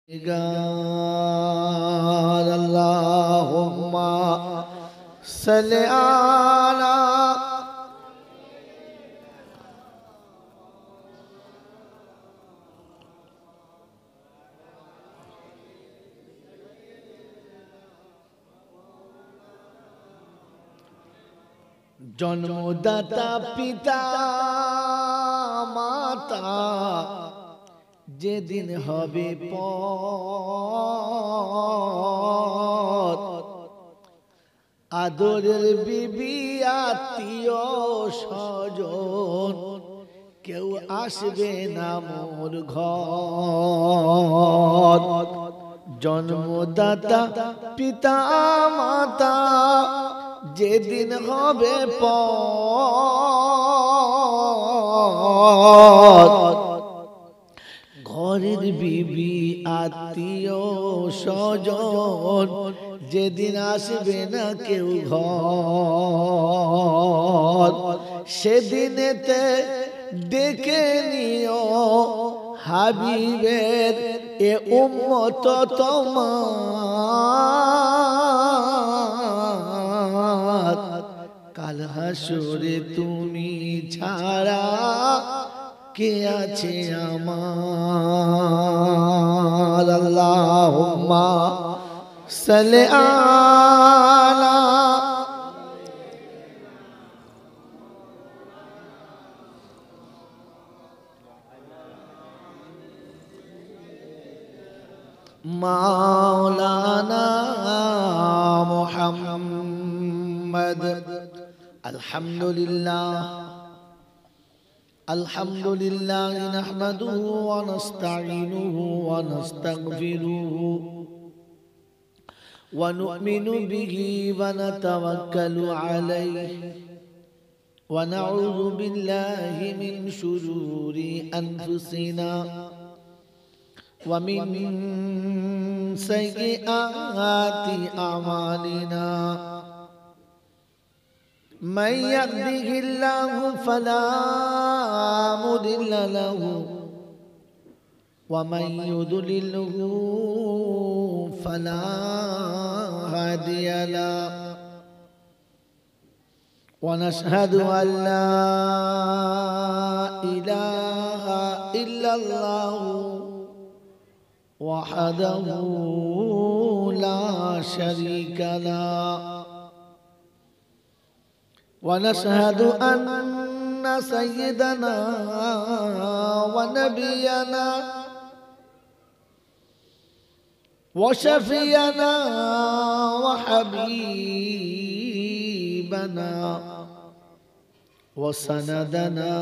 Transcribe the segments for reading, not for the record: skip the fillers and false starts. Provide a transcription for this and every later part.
قال اللهم صل على জন্মদাতা পিতা মাতা যেদিন হবে পর আদরের বিবি আত্মীয় স্বজন কেউ আসবে না মোর ঘর। জন্মদাতা পিতা মাতা যেদিন হবে পর ঘরের বিবি আত্মীয় স্বজন যেদিন আসবে না কেউ ঘর। সেদিনেতে ডেকে নিও হাবিবের এ উম্মত তোমার। কাল হাসরে তুমি ছাড়া কে আছে আমার। আল্লাহুম্মা সাল্লি আলা মাওলানা মুহাম্মদ। আলহামদুলিল্লাহ الحمد لله نحمده ونستعينه ونستغفره ونؤمن به ونتوكل عليه ونعوذ بالله من شرور أنفسنا ومن سيئات أعمالنا من يهده الله فلا مضل له ومن يضلله فلا هادي له ونشهد أن لا إله إلا الله وحده لا شريك له ونشهد أن سيدنا ونبينا وشفينا وحبيبنا وسندنا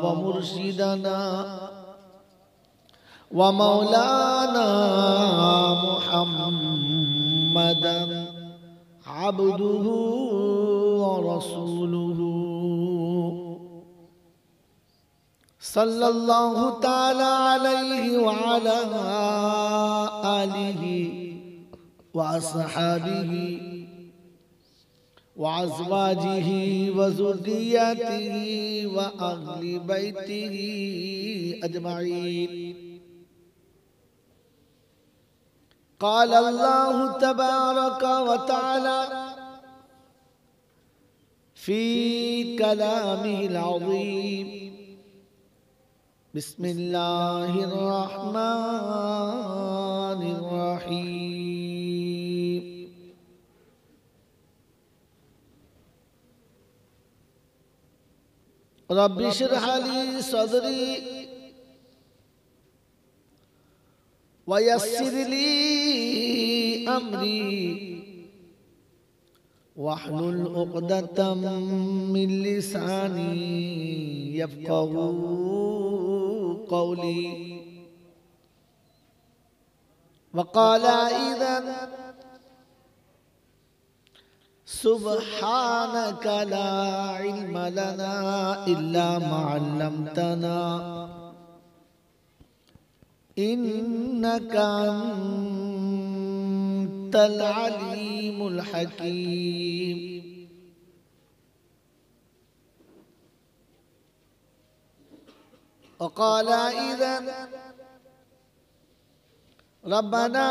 ومرشدنا ومولانا محمدا عبده ورسوله صلى الله تعالى عليه وعلى آله وأصحابه وأزواجه وذريته وأهل بيته أجمعين. قال الله تبارك وتعالى في كلامه العظيم بسم الله الرحمن الرحيم رب اشرح لي صدري ويسر لي أمري واحلل عقدة من لساني يفقهوا قولي. وقال أيضا سبحانك لا علم لنا إلا ما علمتنا إنك أنت العليم الحكيم. وقال أيضا रब्बना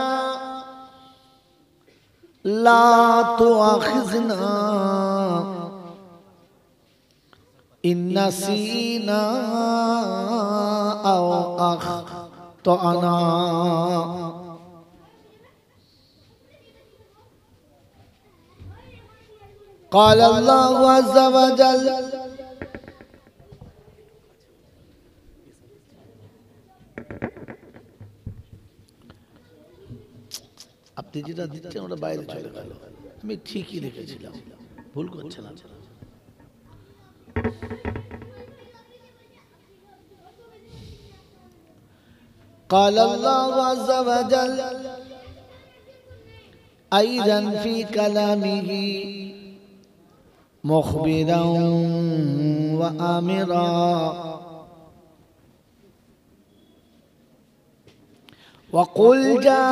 ला तुआखिज़ना इन नसीना औ अख़्तअना। क़ाल अल्लाहु अज़्ज़ा व जल আপনি যেটা দিচ্ছেন ওটা বাইরে চলে গেল। আমি ঠিকই লিখেছিলাম, ভুল করছিলাম। قال الله عز وجل أيضا في كلامه مخبرا وآمرا وقل جاء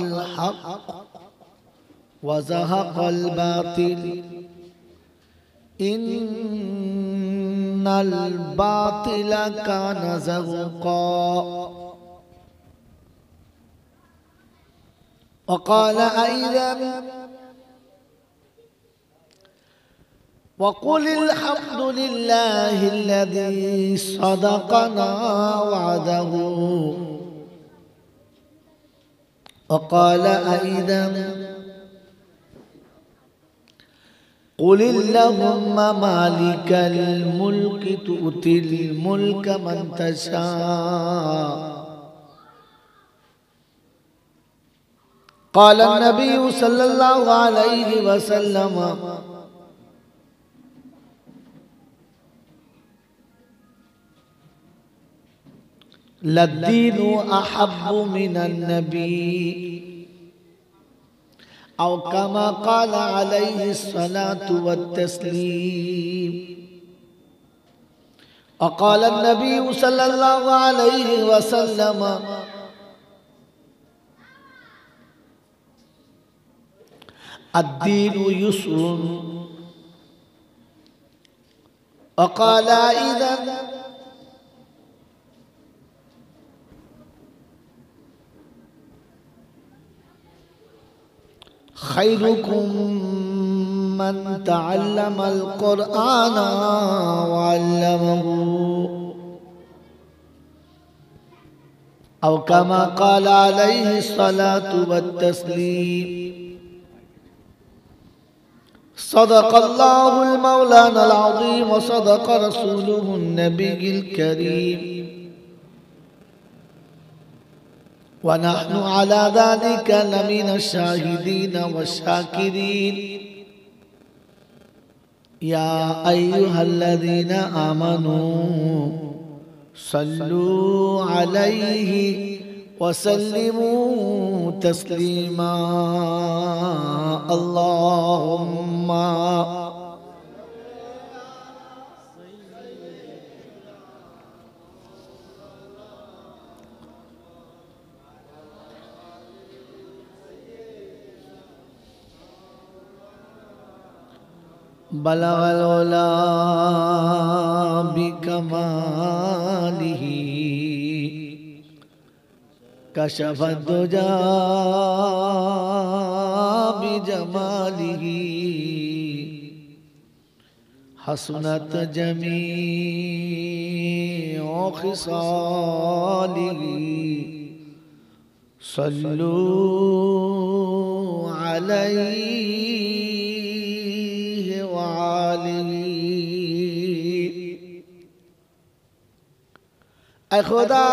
الحق وزهق الباطل إن الباطل كان زهوقا وقال أيضا وقل الحمد لله الذي صدقنا وعده وقال أيضا قل اللهم مالك الملك تؤتي الملك من تشاء قال النبي صلى الله عليه وسلم للدين أحب من النبي أو كما قال عليه الصلاة والتسليم وقال النبي صلى الله عليه وسلم الدين يسر وقال أيضا خيركم من تعلم القرآن وعلمه أو كما قال عليه الصلاة والتسليم صدق الله المولانا العظيم وصدق رسوله النبي الكريم ونحن على ذلك لمن الشاهدين والشاكرين يا أيها الذين آمنوا صلوا عليه وسلموا تسليما اللهم بلغ العلا بكماله كشف الدجى بجماله حسنت جميع خصاله صلوا عليه وآله اے خدا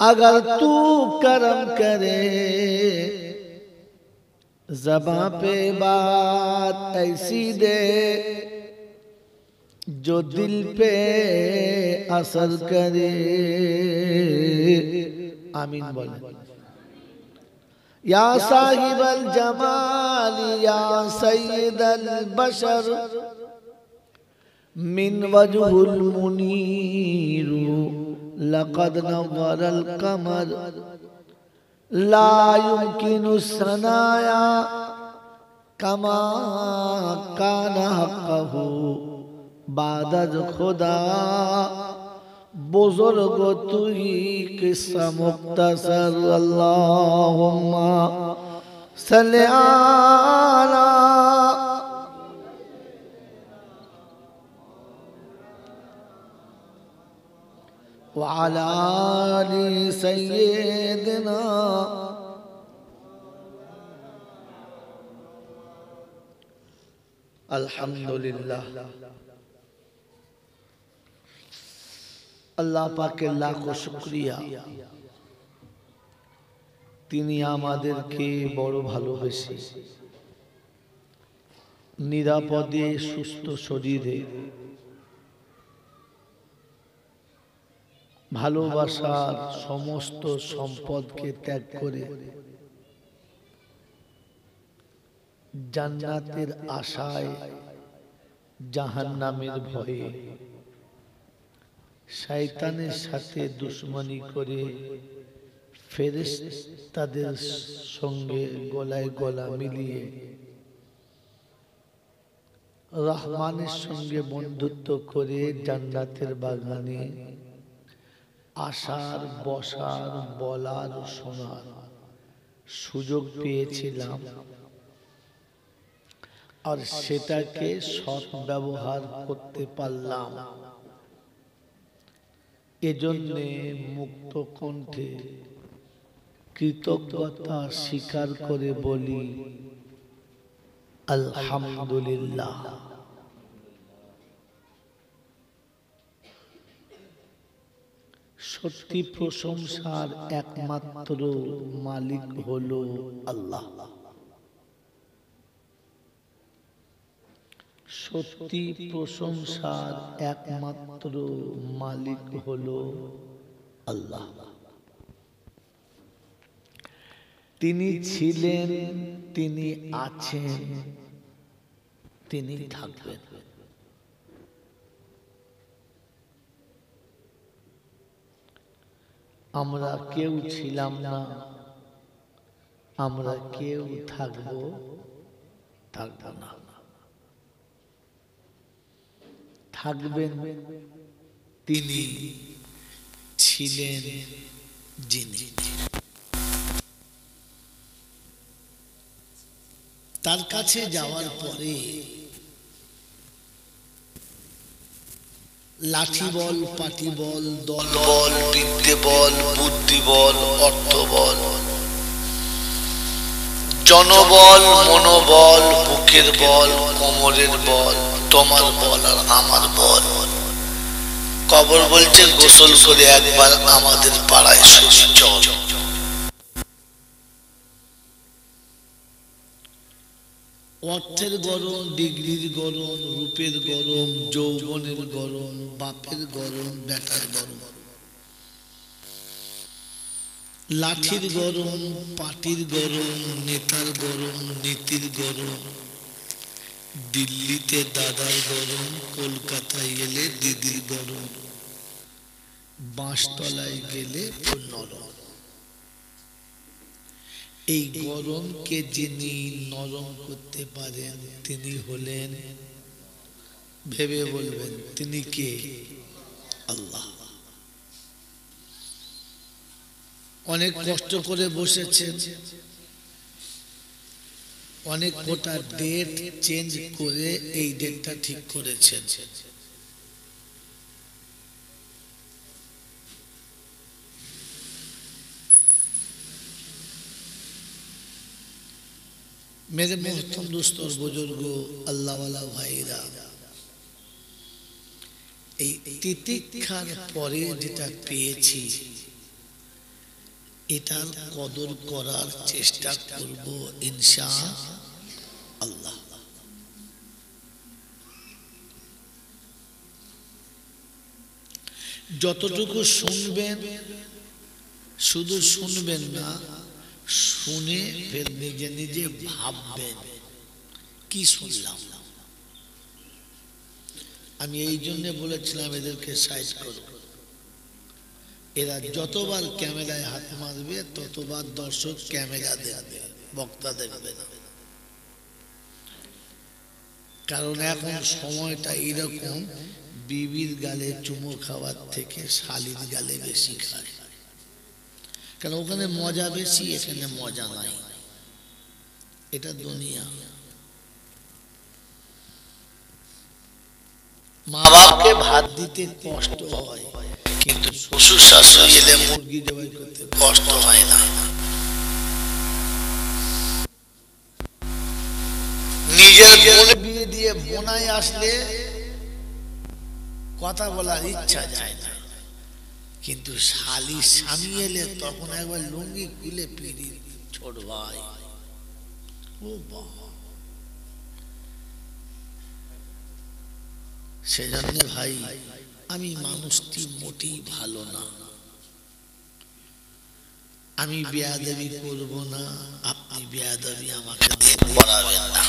اگر تو کرم کرے زباں پہ بات ایسی دے جو دل پہ اثر کرے آمین بولیں یا صاحب الجمال یا سید البشر من وجه المنیر لقد نور القمر لا يمكن الثنايا كما كان حقه बादज खुदा बुजुर्ग तू ही किस्सा मुख्तसर अल्लाहुम्मा सल्ली अला व अला आलि सय्यिदना अल्हम्दुलिल्लाह। अल्लाह पाकेर लाखो शुक्रिया, तिनी आमादेरके बड़ भालोबेसे निरापदे सुस्थ शरीरे भालोबासार समस्त सम्पदके त्याग करे জান্নাতের আশায় জাহান্নামের ভয়ে শয়তানের সাথে দুশমনি করে ফেরেশতাদের সঙ্গে গলায় গলা মিলিয়ে রহমানের সঙ্গে বন্ধুত্ব করে জান্নাতের বাগানে আসার বসার বলার শোনার সুযোগ পেয়েছিলাম और সেটাকে সৎ ব্যবহার করতে পারলাম। এজন্য মুক্ত কণ্ঠে কৃতজ্ঞতা স্বীকার করে বলি আলহামদুলিল্লাহ। সত্যি প্রশংসার একমাত্র মালিক হলো আল্লাহ। সত্যি প্রশংসার একমাত্র মালিক হলো আল্লাহ। তিনি ছিলেন, তিনি আছেন, তিনি থাকবেন। আমরা কেউ ছিলাম না, আমরা কেউ থাকবো না। থাকবেন তিনি, ছিলেন যিনি। তার কাছে যাওয়ার পরে লাঠি বল, পাটি বল, দল বল, বিদ্যে বল, বুদ্ধি বল, অর্থ বল, জনবল, মনোবল, বুকের বল, কোমরের বল, তোমার বল আর আমার বল। কবর বলছে গোসল করে একবার আমাদের পাড়ায় চল। অর্থের গরম, ডিগ্রির গরম, রূপের গরম, যৌবনের গরম, বাপের গরম, বেটার গরম, লাঠির গরম, পাটির গরম, নেতার গরম, নীতির গরম, দিল্লিতে দাদার গরম, কলকাতায় গেলে দিদির গরম, বাঁশতলায় গেলে নরম। এই গরমকে যিনি নরম করতে পারেন তিনি হলেন, ভেবে বলবেন তিনি কে? আল্লাহ। অনেক কষ্ট করে বসেছেন, অনেক গোটা ডেট চেঞ্জ করে এই ডেটটা ঠিক করেছেন। मेरे मोहतरम दोस्त और बुजुर्गों, अल्लाह वाला भाईरा, এই তিতিক্ষার পরে যেটা পেয়েছি এটার কদর করার চেষ্টা করব ইনশাআল্লাহ। যতটুকু শুনবেন শুধু শুনবেন না, শুনে ফের নিজে নিজে ভাববেন কি শুনলাম। আমি এই জন্য বলেছিলাম এদেরকে সাইজ করব। এরা যতবার ক্যামেরায় হাত মারবে ততবার দর্শক ক্যামেরা দেখবে, বক্তা দেখবে না। কারণ এখন সময়টা এরকম, বিবির গালে চুমো খাওয়ার থেকে শালির গালে বেশি খায়, কারণ ওখানে মজা বেশি, এখানে মজা নাই। এটা দুনিয়া। মা বাপকে ভাত দিতে কষ্ট হয়, কিন্তু শ্বশুর শাশুড়ি এলে মুরগি জবাই করতে কষ্ট হয় না। নিজের বোন বিয়ে দিয়ে বোনাই আসলে কথা বলার ইচ্ছা যায় না, কিন্তু শালি স্বামী এলে তখন একবার লুঙ্গি খুলে পিড়ি ছোট ভাই। ও বাবা, সেজন্য ভাই আমি মানুষটি মোটেই ভালো না। আমি বেয়াদবি করব না, আপনি বেয়াদবি আমাকে দিয়ে করাবেন না।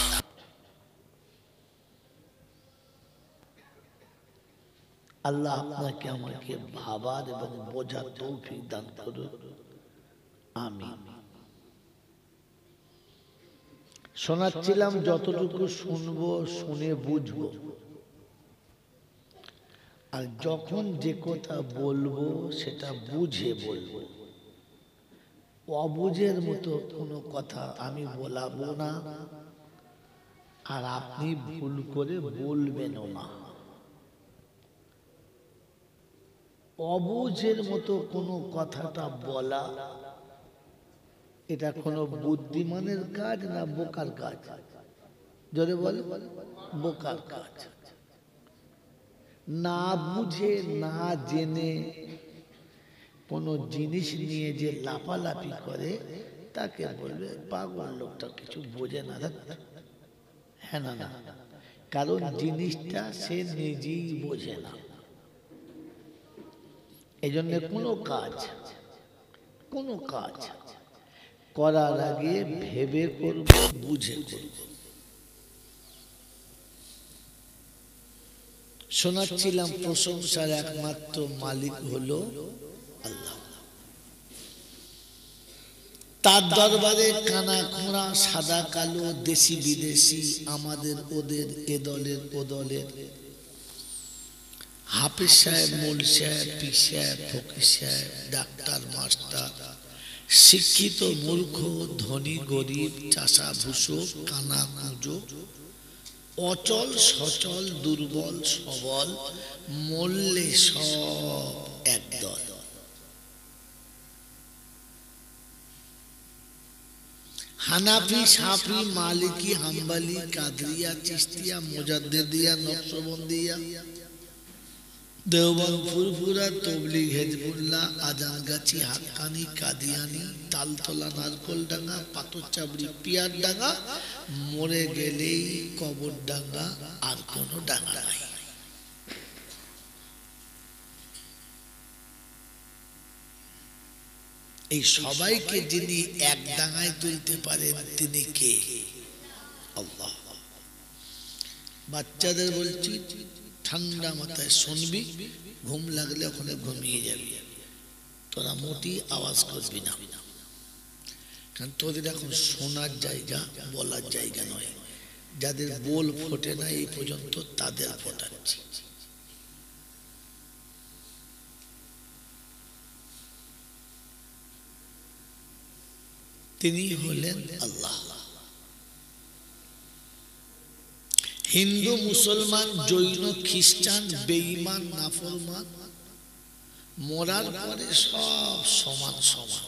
আল্লাহ আপনাকে আমাকে ভাবার এবং বোঝার তৌফিক দান করুন, আমিন। শোনাচ্ছিলাম যতটুকু শুনবো, শুনে বুঝবো, আর যখন যে কথা বলবো সেটা বুঝে বলবো। অবুঝের মতো কোনো কথা আমি বলাবো না, আর আপনি ভুল করে বলবেনও না। অবুঝের মতো কোনো কথাটা বলা, এটা কোনো বুদ্ধিমানের কাজ না বোকার কাজ? যদি বলে বোকার কাজ। না বুঝে না জেনে কোনো জিনিস নিয়ে যে লাফালাফি করে তাকে বলবে পাগল, লোকটা কিছু বোঝে না। হ্যাঁ না না, কারণ জিনিসটা সে নিজেই বোঝে না। এই জন্য কোনো কাজ করার আগে ভেবে করব, বুঝে করব। শোনাচ্ছিলাম প্রশংসার একমাত্র মালিক হলো আল্লাহ। তার দরবারে কানা খোঁড়া, সাদা কালো, দেশি বিদেশি, আমাদের ওদের, এ দলের ও দলের, হাফেজ সাহেব, মোল সাহেব, পীর সাহেব, ফকির সাহেব, ডাক্তার, মাস্টার, শিক্ষিত মূর্খ, ধনী গরিব, চাষা ভুষো, কানা কুঁজো, অচল সচল, দুর্বল সবল, মল্লে সব একদল। হানাফি, সাফি, মালিকি, হাম্বলি, কাদরিয়া, চিশতিয়া, মুজাদ্দিদিয়া, নকশবন্দিয়া, দেওবন্দ, ফুরফুরা, তবলিগ, হেজবুল্লাহ, আজানগাছি, হাক্কানি, কাদিয়ানি, তালতলা, নারকলডাঙ্গা, পাথরচাবড়ি, পিয়ারডাঙ্গা, মরে গেলেই কবরডাঙ্গা, আর কোনো ডাঙ্গা নাই। এই সবাইকে যিনি এক ডাঙ্গায় তুলতে পারেন তিনি কে? আল্লাহ। বাচ্চাদের বলছি ঠান্ডা মাথায় শুনবি, ঘুম লাগলে ওখানে ঘুমিয়ে যাবি, তোরা মোটি আওয়াজ করবি না, কারণ তোদের এখন শোনার জায়গা, বলার জায়গা নয়। যাদের বল ফোটে না এই পর্যন্ত তাদের ফোটাচ্ছি। তিনি হলেন আল্লাহ। হিন্দু, মুসলমান, জৈন, খ্রিস্টান, বেঈমান, নাফরমান, মরার পরে সব সমান সমান,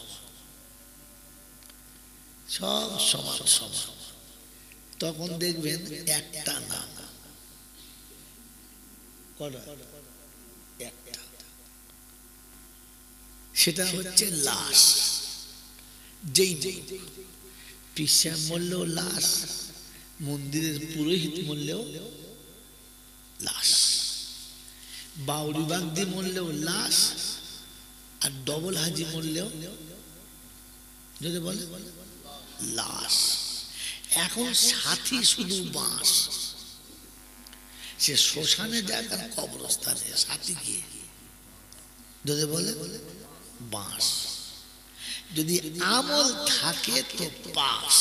সব সমান সমান। তখন দেখবেন একটা নাম, একটা, সেটা হচ্ছে লাশ। যেই পীর সাহেব মরলেও লাশ, মন্দিরের পুরোহিত মরলেও লাশ, বাউরি বাগদি মরলেও লাশ, আর ডবল হাজি মরলেও যদি বলে লাশ। এখন সাথী শুধু বাঁশ, সে শ্মশানে যাক আর কবরস্থানে, সাথী কি যদি বলে বাঁশ। যদি আমল থাকে তো পাস,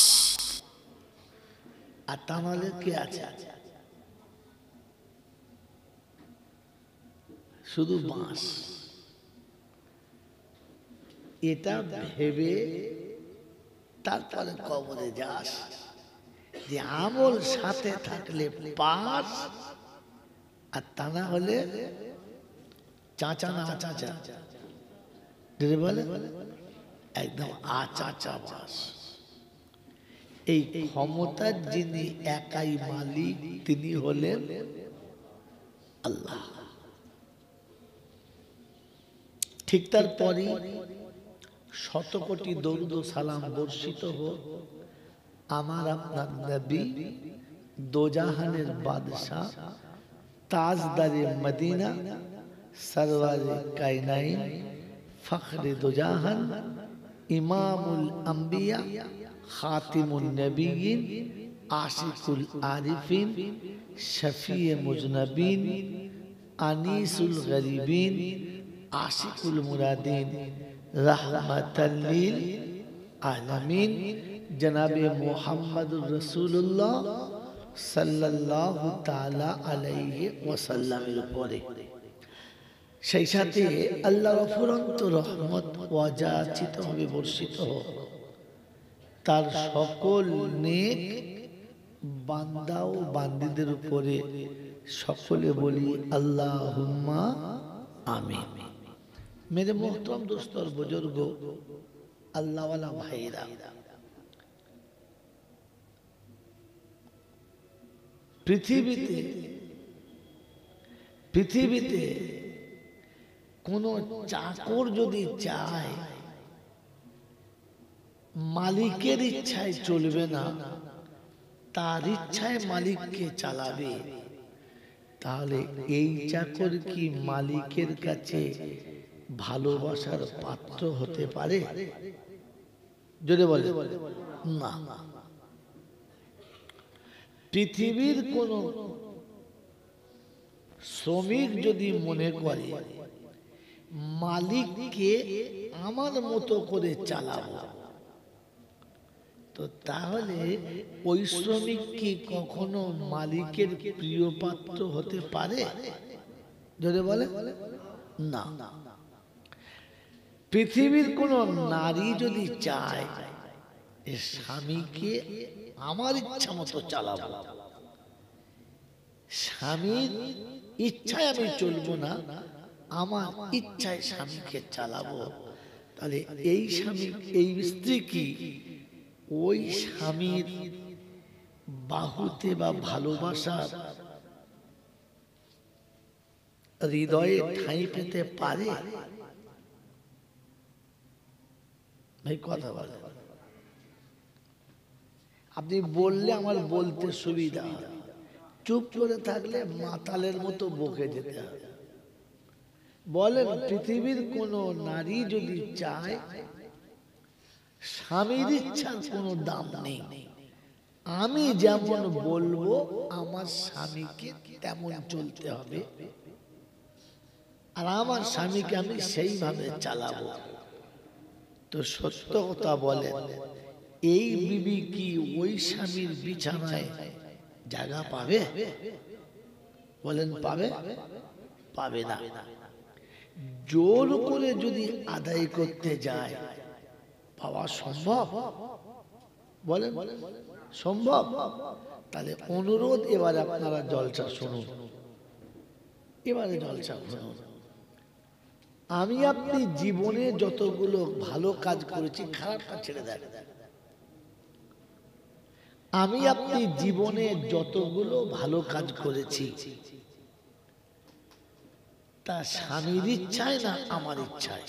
আর তা নাহলে কে আছে? শুধু বাঁশ। এটা ভেবে তারপরে কবরে যাস যে আমল সাথে থাকলে পাস, আর তা না হলে চাচা না চাচা যদি বলে একদম আচাচা বাস। এই ক্ষমতার যিনি একাই মালিক তিনি হলেন আল্লাহ। ঠিক তারপরে 100 কোটি দরুদ ও সালাম বর্ষিত হোক আমার আপনার নবী, দোজাহানের বাদশাহ, তাজদারে মদিনা, সরওয়ারে কায়নাইন, ফখরে দোজাহান, ইমামুল আম্বিয়া, খাতিমুন নবিয়্যিন, আশিকুল আরিফিন, শফিয়ে মুজনবিন, আনিসুল গরিবিন, আশিকুল মুরাদিন, রাহমাতাল লিল আলামিন, জনাবে মুহাম্মদুর রাসূলুল্লাহ সাল্লাল্লাহু তাআলা আলাইহি ওয়াসাল্লামের উপরে, সেই সাথে আল্লাহর অফুরন্ত রহমত ওয়াজাচিত হবে বর্ষিত হোক তার সকল নেক বান্দা ও বান্দীদের উপরে। সকলে বলি আল্লাহুম্মা আমিন। মেরে মোহতরম দোস্ত और बुजुर्ग, अल्लाह वाला भाईरा, পৃথিবীতে কোন চাকর যদি চায় মালিকের ইচ্ছায় চলবে না, তার ইচ্ছায় মালিককে চালাবে, তাহলে এই চাকর কি মালিকের কাছে ভালোবাসার পাত্র হতে পারে? যদি বলে না। পৃথিবীর কোন শ্রমিক যদি মনে করে মালিককে আমার মতো করে চালাবো, তো তাহলে ওই শ্রমিক কি কখনো মালিকের প্রিয় পাত্র হতে পারে? যদি বলে না। পৃথিবীর কোন নারী যদি চায় স্বামীকে আমার ইচ্ছা মতো চালাবো, স্বামীর ইচ্ছায় আমি চলবো না, আমার ইচ্ছায় স্বামীকে চালাবো, তাহলে এই স্বামী এই স্ত্রী কি ওই স্বামীর বাহুতে বা ভালোবাসার হৃদয়ে ঠাঁই পেতে পারে? ভাই কথা বলে, আপনি বললে আমার বলতে সুবিধা হয়, চুপ করে থাকলে মাতালের মতো বকে যেতে হবে। বলেন, পৃথিবীর কোন নারী যদি চায় স্বামীর ইচ্ছার কোনো দাম নেই, আমি যেমন বলবো আমার স্বামীকে তেমন চলতে হবে, আর আমার স্বামীকে আমি সেইভাবে চালাবো, তো সত্য কথা বলেন এই বিবি কি ওই স্বামীর বিছানায় জায়গা পাবে? বলেন পাবে? পাবে না। জোর করে যদি আদায় করতে যায় পাওয়া সম্ভব? বলেন সম্ভব? তাহলে অনুরোধ, এবার আপনারা জলসা শুনুন, এবারে জলসা শুনুন। আমি আপনি জীবনে যতগুলো ভালো কাজ করেছি, খারাপটা ছেড়ে দেন, আমি আপনি জীবনে যতগুলো ভালো কাজ করেছি তা স্বামীর ইচ্ছায় না আমার ইচ্ছায়?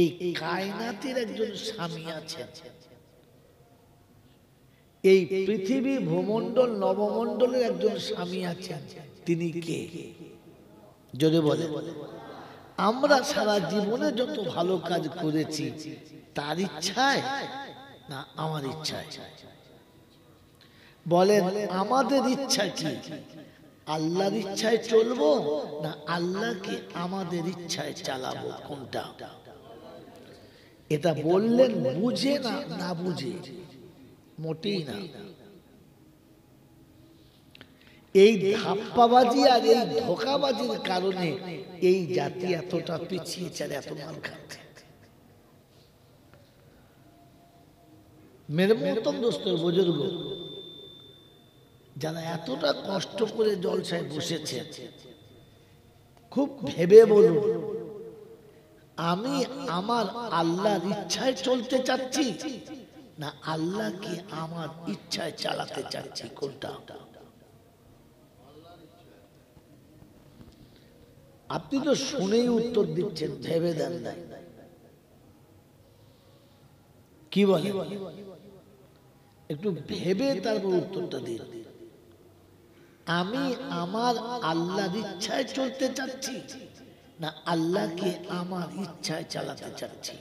এই কায়নাতের একজন স্বামী আছেন, এই পৃথিবী ভূমণ্ডল নবমণ্ডলের একজন স্বামী আছেন, তিনি কে? যদি বলে আমরা সারা জীবনে যত ভালো কাজ করেছি তার ইচ্ছায় না আমার ইচ্ছায়? বলেন আমাদের ইচ্ছা কি? আল্লাহর ইচ্ছায় চলবো না আল্লাহকে আমাদের ইচ্ছায় চালাবো? কোনটা? এটা বললেন বুঝে না, না বুঝে মোটেই না। এই ধাপ্পাবাজি আর এই ধোকাবাজির কারণে এই জাতি এতটা পিছিয়ে চলে, এত মাল খাচ্ছে। মেরে মতন দোস্ত বুজুর্গ যারা এতটা কষ্ট করে জলসায় বসেছে, খুব ভেবে বলুন, আমি আমার আল্লাহর ইচ্ছায় চলতে চাচ্ছি না আল্লাহকে আমার ইচ্ছায় চালাতে চাচ্ছি? কোনটা? আপনি তো শুনেই উত্তর দিচ্ছেন, ভেবে দেন নাই। কি বলে? একটু ভেবে তারপর উত্তরটা দিন। আমি আমার আল্লাহর ইচ্ছায় চলতে চাচ্ছি না আল্লাহকে আমার ইচ্ছায় চালাতে চাচ্ছি?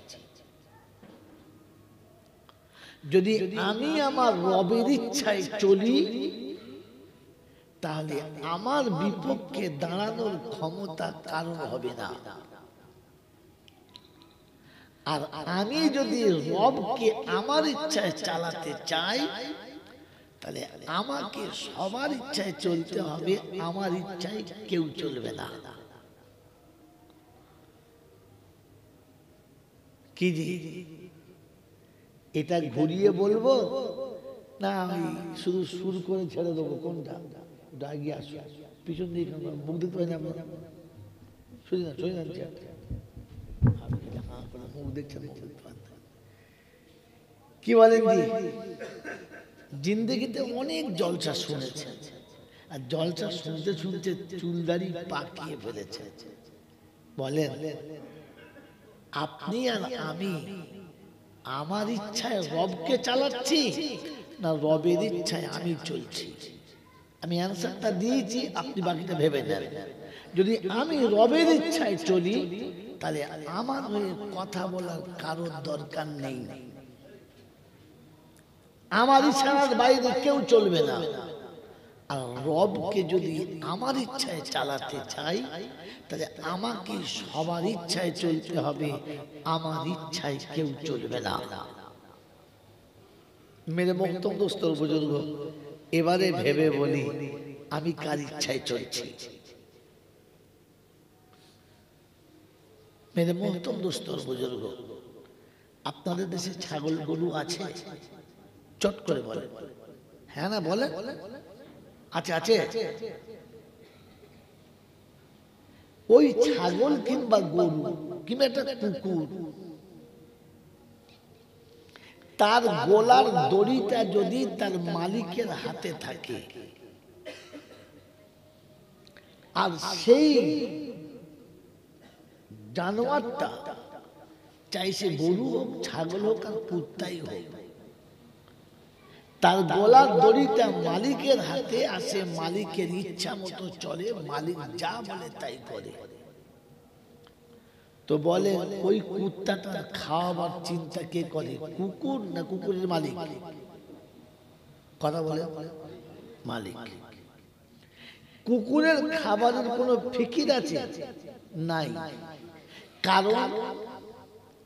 যদি আমি আমার রবের ইচ্ছায় চলি তাহলে আমার বিপক্ষে দাঁড়ানোর ক্ষমতা কারণ হবে না। আর আমি যদি রবকে আমার ইচ্ছায় চালাতে চাই তাহলে আমাকে সবার ইচ্ছায় চলতে হবে, আমার ইচ্ছায় কেউ চলবে না। কি জি এটা ঘুরিয়ে বলবো না আমি শুধু সুর করে ছেড়ে দেবো? কোনটা? এগিয়ে আসো, পিছন দিকে মুখ দিতে পারি না, শুনি না মুখ দেখছেন। কি বলেন জি? জিন্দগিতে অনেক জলসা শুনেছে, আর জলসা শুনতে শুনতে চুলদারি পাকিয়ে ফেলেছে। বলেন আপনি আর আমি আমার ইচ্ছায় রবকে চালাচ্ছি না রবের ইচ্ছায় আমি চলছি? আমি অ্যান্সারটা দিয়েছি, আপনি বাকিটা ভেবে নেন। যদি আমি রবের ইচ্ছায় চলি তাহলে আমার হয়ে কথা বলার কারোর দরকার নেই, আমার ইচ্ছার বাইরে কেউ চলবে না। আর রবকে যদি আমার ইচ্ছায় চালাতে চাই তাহলে আমাকে সবার ইচ্ছায় চলতে হবে, আমার ইচ্ছায় কেউ চলবে না। মেরে বক্তব্য দোস্তর বুজুর্গ, এবারে ভেবে বলি আমি কার ইচ্ছায় চলছি? মেরে বক্তব্য দোস্তর বুজুর্গ, আপনাদের দেশে ছাগল গরু আছে? চট করে বলে হ্যাঁ না বলে। আছে আছে। ওই ছাগল কিংবা গরু কিংবা একটা কুকুর, তার গলার দড়িটা যদি তার মালিকের হাতে থাকে আর সেই জানোয়ারটা চাই সে গরু হোক, ছাগল হোক আর কুত্তাই হোক, তার গলার দড়িটা মালিকের হাতে আসে, মালিকের ইচ্ছা মতো চলে, মালিক যা বলে তাই করে। তো বলে ওই কুত্তাটা খাওয়াবার চিন্তা কে করে? কুকুর না কুকুরের মালিক? কথা বলে মালিক। কুকুরের খাবারের কোনো ফিকির আছে? নাই। কারণ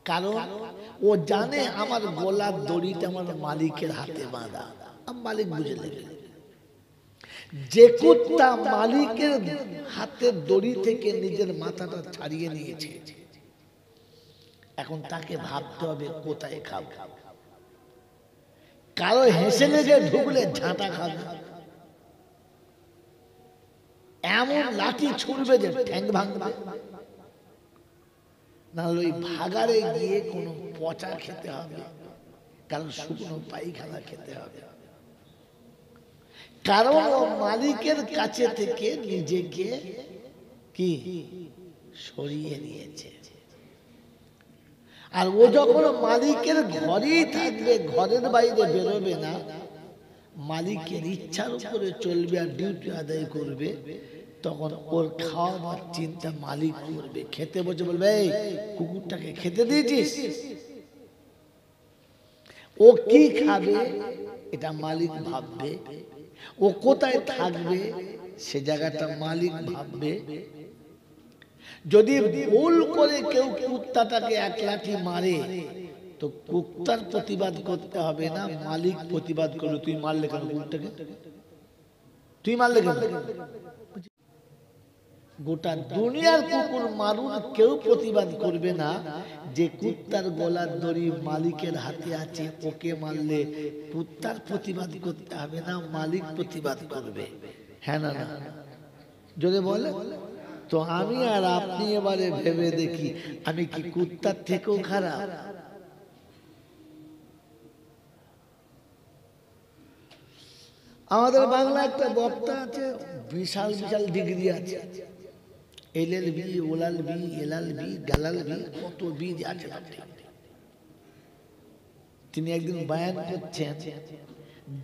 কারণ ও জানে আমার গলার দড়িটা আমার মালিকের হাতে বাঁধা, মালিক বুঝে নেবে। যে কুত্তা মালিকের হাতের দড়ি থেকে নিজের মাথাটা ছাড়িয়ে নিয়েছে, এখন তাকে ভাবতে হবে কোথায় খাবো। কারো হেসে লেগে ঢুকলে ঝাঁটা খাবে, এমন লাঠি ছুড়বে যে ঠ্যাং ভাঙবে, নাহলে ওই ভাগাড়ে গিয়ে কোনো পচা খেতে হবে, কারণ শুকনো পায়খানা খেতে হবে। কারণ ও মালিকের কাছে থেকে নিজেকে কি সরিয়ে নিয়েছে। আর ও যখন মালিকের ঘরেই থাকবে, ঘরের বাইরে বেরোবে না, মালিকের ইচ্ছার উপরে চলবে আর ডিউটি আদায় করবে, তখন ওর খাওয়াবার চিন্তা মালিক করবে। খেতে বসে বলবে এই কুকুরটাকে খেতে দিয়েছিস? ও কি খাবে এটা মালিক ভাববে, ও কোথায় থাকবে সে জায়গাটা মালিক ভাববে। যদি ভুল করে কেউ কুত্তাটাকে এক লাঠি মারে তো কুত্তার প্রতিবাদ করতে হবে না, মালিক প্রতিবাদ করলো তুই মারলে কেন কুকুরটাকে? তুই মারলে কেন? গোটা দুনিয়ার কুকুর মারুন, কেউ প্রতিবাদ করবে না যে কুত্তার গলার দড়ি মালিকের হাতে আছে, ওকে মারলে কুত্তার প্রতিবাদ করতে হবে না, মালিক প্রতিবাদ করবে। হ্যাঁ না? না যদি বলে তো আমি আর আপনি এবারে ভেবে দেখি, আমি কি কুত্তার থেকেও খারাপ? আমাদের বাংলা একটা বক্তা আছে, বিশাল বিশাল ডিগ্রি আছে, LLB, OLLB, LLB, GLLB, কত বীজ আছে। তিনি একদিন বয়ান করছেন,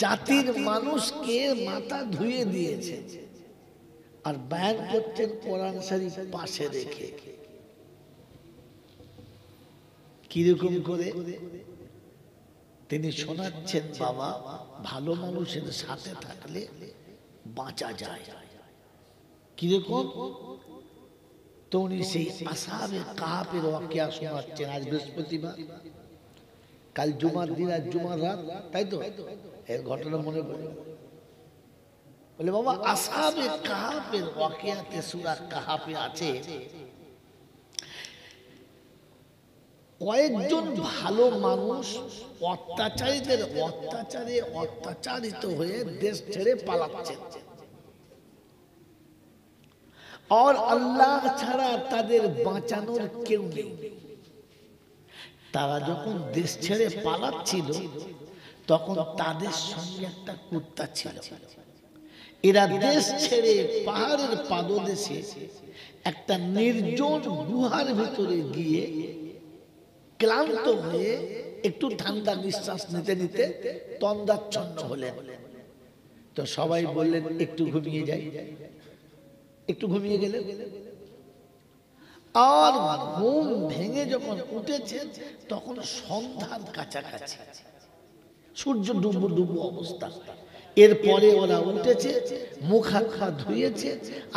জাতির মানুষকে মাথা ধুয়ে দিয়েছে, আর বয়ান করছেন কোরআন শরীফ পাশে রেখে। কিরকম করে তিনি শোনাচ্ছেন, বাবা ভালো মানুষের সাথে থাকলে বাঁচা যায়। কিরকম? তো উনি সেই আসহাবে কাহাফের ওয়াকিয়া শোনাচ্ছেন। আজ বৃহস্পতিবার, কাল জুমার দিন, আজ জুমার রাত, তাই তো? এর ঘটনা মনে পড়ে বলে, বাবা আসহাবে কাহাফের ওয়াকিয়াতে সূরা কাহাফে আছে কয়েকজন ভালো মানুষ অত্যাচারীদের অত্যাচারে অত্যাচারিত হয়ে দেশ ছেড়ে পালাচ্ছে, আর আল্লাহ ছাড়া তাদের বাঁচানোর কেউ নেই। তারা যখন দেশ ছেড়ে পালাচ্ছিল তখন তাদের সঙ্গে একটা কুত্তা ছিল। এরা দেশ ছেড়ে পাহাড়ের পাদদেশে একটা নির্জন গুহার ভিতরে গিয়ে ক্লান্ত হয়ে একটু ঠান্ডা নিঃশ্বাস নিতে নিতে তন্দ্রাচ্ছন্ন হলেন। তো সবাই বললেন একটু ঘুমিয়ে যাই। একটু ঘুমিয়ে গেলেন, আর ঘুম ভেঙে যখন উঠেছে তখন সন্ধ্যার কাছাকাছি, সূর্য ডুবু ডুবু অবস্থা। এরপরে ওরা উঠেছে, মুখ হাত পা ধুয়েছে,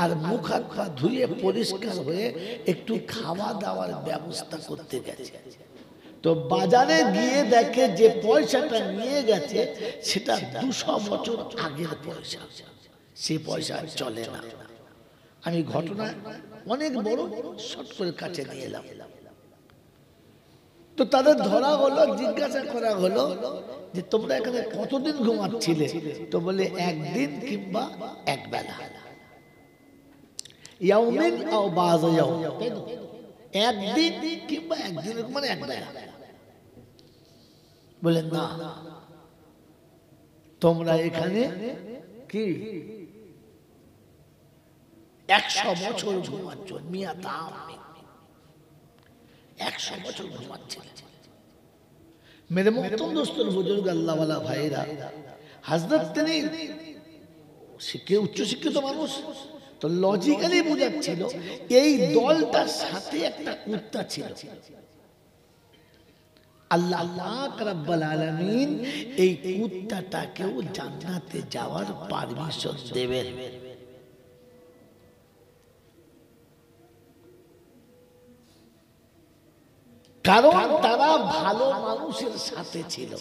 আর মুখ হাত পা ধুয়ে পরিষ্কার হয়ে একটু খাওয়া দাওয়ার ব্যবস্থা করতে গেছে। তো বাজারে গিয়ে দেখে যে পয়সাটা নিয়ে গেছে সেটা 200 বছর আগের পয়সা, সে পয়সা চলে না। আমি ঘটনা অনেক বড়, শর্ট করে কাছে নিয়ে এলাম। তো তাদের ধরা হলো, জিজ্ঞাসা করা হলো যে তোমরা এখানে কতদিন ঘুমাচ্ছিলে? তো বলে একদিন কিংবা এক বেলা, ইয়াউমিন আও বায ইয়াউম, একদিন কিংবা একদিন, মানে এক বেলা। বলে না, তোমরা এখানে কি 100 বছর ঘুমাচ্ছ, মিয়া দাম 100 বছর ঘুমাচ্ছে। মেরে মোহতরম দোস্তর, বুজুর্গ, আল্লাহওয়ালা ভাইরা, হযরত তিনি শিক্ষিত, উচ্চ শিক্ষিত মানুষ, তো লজিক্যালি বুঝাচ্ছিল এই দলটার সাথে একটা কুত্তা ছিল। আল্লাহ পাক রব্বুল আলামিন এই কুত্তাটাকেও জান্নাতে যাওয়ার পারমিশন দেবেন। কারণ তারা ভালো মানুষের সাথে ছিল।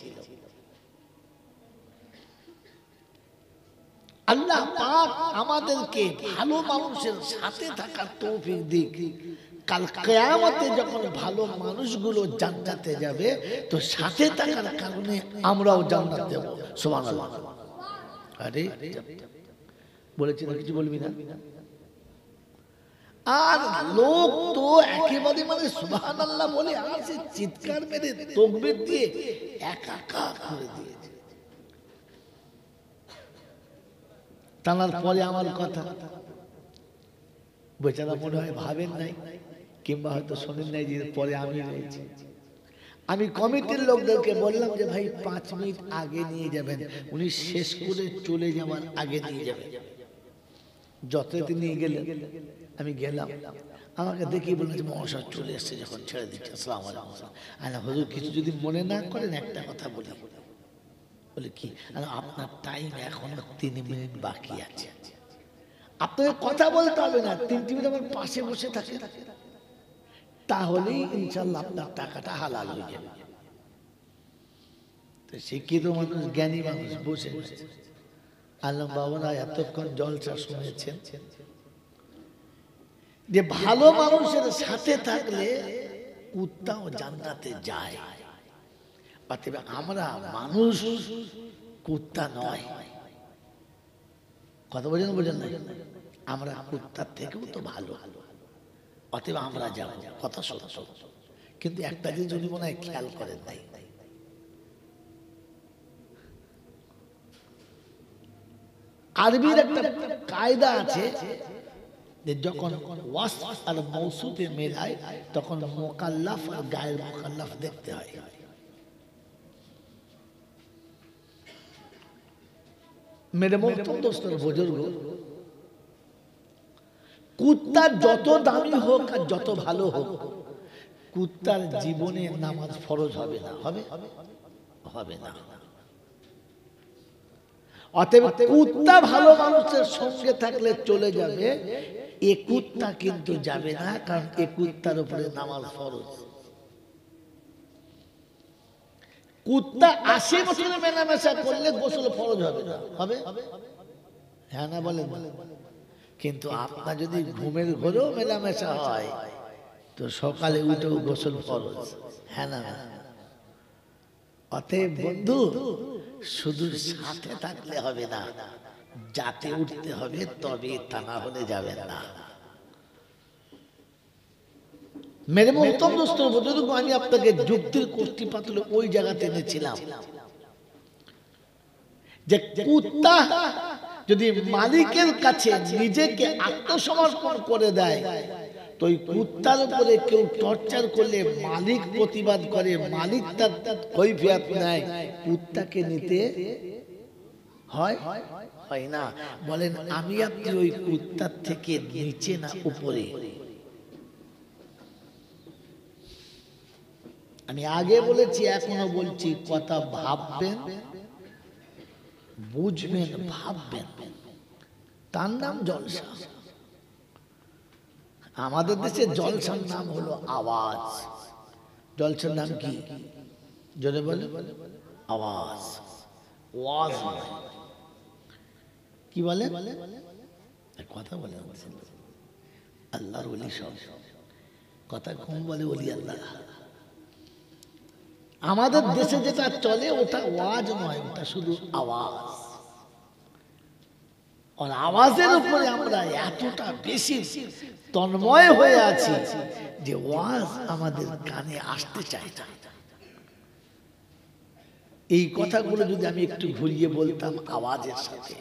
আল্লাহ পাক আমাদেরকে ভালো মানুষের সাথে থাকার তৌফিক দিক। কাল কিয়ামতে যখন ভালো মানুষগুলো জান্নাতে যাবে, তো সাথে থাকার কারণে আমরাও জান্নাত যাব। সুবহানাল্লাহ। আরে বলেছি না, কিছু বলবি না? আর লোক তো একেবারে মানে সুবহানাল্লাহ বলে আসে, চিৎকার মেরে তাকবীর দিয়ে একাকার করে দিয়েছে। টানার পরে আমার কথা বেচারা মনে হয় ভাবেন নাই, কিংবা হয়তো শোনেন নাই যে পরে আমি রয়েছি। আমি কমিটির লোকদেরকে বললাম যে ভাই 5 মিনিট আগে নিয়ে যাবেন, উনি শেষ করে চলে যাওয়ার আগে নিয়ে যাবেন। যথারীতি নিয়ে গেলেন, আমি গেলাম, আমাকে দেখি বললেন যে মহাশয় চলে এসছে, যখন ছেড়ে দিচ্ছে। আসসালামু আলাইকুম। আল্লাহ হুজুর কিছু যদি মনে না করেন একটা কথা বলি। বলে কি? আপনার টাইম এখনো 3 মিনিট বাকি আছে, আপনাকে কথা বলতে হবে না, 3 মিনিট আমার পাশে বসে থাকে, তাহলেই ইনশাআল্লাহ আপনার টাকাটা হালাল হয়ে যাবে। তো শিক্ষিত মানুষ, জ্ঞানী মানুষ বসে আল্লাহ বাবারা এতক্ষণ জলসা শুনেছেন যে ভালো মানুষের সাথে থাকলে কুত্তাও জান্নাতে যায়। অতএব আমরা মানুষ, কুত্তা নয়। কথা বোঝেন বোঝেন না? আমরা কুত্তার থেকেও তো ভালো, অতএব আমরা যাব, কথা সত্য। কিন্তু একটা জিনিস উনি মনে হয় খেয়াল করেন নাই, আরবির একটা কায়দা আছে যে যখন ওয়াসফ আর মৌসুফে মেলায় তখন মুকাল্লাফ আর গায়ের মুকাল্লাফ দেখতে হয়। मेरे मोहतरम दोस्तों बुजुर्ग, কুত্তা যত দামি হোক আর যত ভালো হোক, কুত্তার জীবনে নামাজ ফরজ হবে না, হবে হবে না। অতএব কুত্তা ভালো মানুষের সঙ্গে থাকলে চলে যাবে, এ কুত্তা কিন্তু যাবে না, কারণ এ কুত্তার উপরে নামাজ ফরজ। কুত্তা 80 বছরে মেলামেশা করলে গোসল ফরজ হবে না, হবে? হ্যাঁ না বলেন? কিন্তু আপনার যদি ঘুমের ঘরেও মেলামেশা হয় তো সকালে উঠেও গোসল ফরজ, হ্যাঁ না? অতএব বন্ধু, শুধু সাথে থাকলে হবে না, যাতে উঠতে হবে, তবে তা না হলে যাবেন না। मेरे मोहतरम दोस्तों बुजुर्ग, আমি আপনাকে যুক্তির কোষ্ঠী পাতলে ওই জায়গাতে এনেছিলাম যে কুত্তা যদি মালিকের কাছে নিজেকে আত্মসমর্পণ করে দেয় তো ওই কুত্তার উপরে কেউ টর্চার করলে মালিক প্রতিবাদ করে, মালিক তার কৈফিয়ত নেয়, কুত্তাকে নিতে হয় হয় না? বলেন আমি আপনি ওই কুত্তার থেকে নিচে না উপরে? আমি আগে বলেছি, এখনো বলছি, কথা ভাববেন, বুঝবেন, ভাববেন, তার নাম জলসা। আমাদের দেশে জলসার নাম হলো আওয়াজ। জলসার নাম কি? জোরে বলে আওয়াজ, ওয়াজ নয়। কি বলে? কথা বলে আল্লাহর ওলি, সব কথা কম বলে ওলি আল্লাহ। আমাদের দেশে যেটা চলে ওটা ওয়াজ নয়, ওটা শুধু আওয়াজ। আর আওয়াজের উপরে আমরা এতটা বেশি তন্ময় হয়ে আছি যে ওয়াজ আমাদের কানে আসতে চায় না। এই কথাগুলো যদি আমি একটু ঘুরিয়ে বলতাম আওয়াজের সাথে,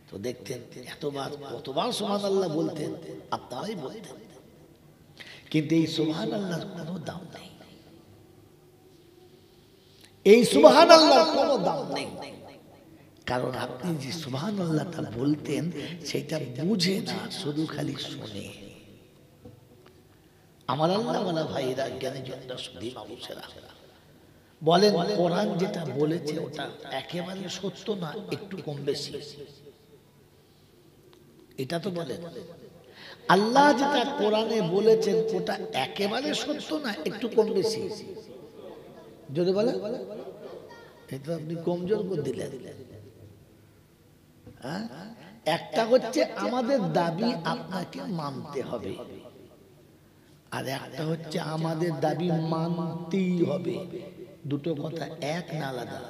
তো দেখতেন এতবার কতবার সুবহানাল্লাহ বলতেন, আপনারাই বলতেন, কিন্তু এই সুবহানাল্লাহর কোনো দাম নেই। এই সুবহানাল্লাহর কোনো দাম নেই, কারণ আপনি যে সুবহানাল্লাহটা বলতেন সেটা বুঝে না, শুধু খালি শুনে। আমার আল্লাহওয়ালা ভাইরা, জ্ঞানীজনরা, সুধী মানুষেরা বলেন কোরআন যেটা বলেছে ওটা একেবারে সত্য না, একটু কম বেশি? এটা তো বলেন। আল্লাহ যেটা কোরআনে বলেছেন ওটা একেবারে সত্য না, একটু কম বেশি? যদি বলে এটা আপনি কমজোর করে দিলেন। একটা হচ্ছে আমাদের দাবি আপনাকে মানতে হবে, আর একটা হচ্ছে আমাদের দাবি মানতেই হবে। দুটো কথা এক না আলাদা?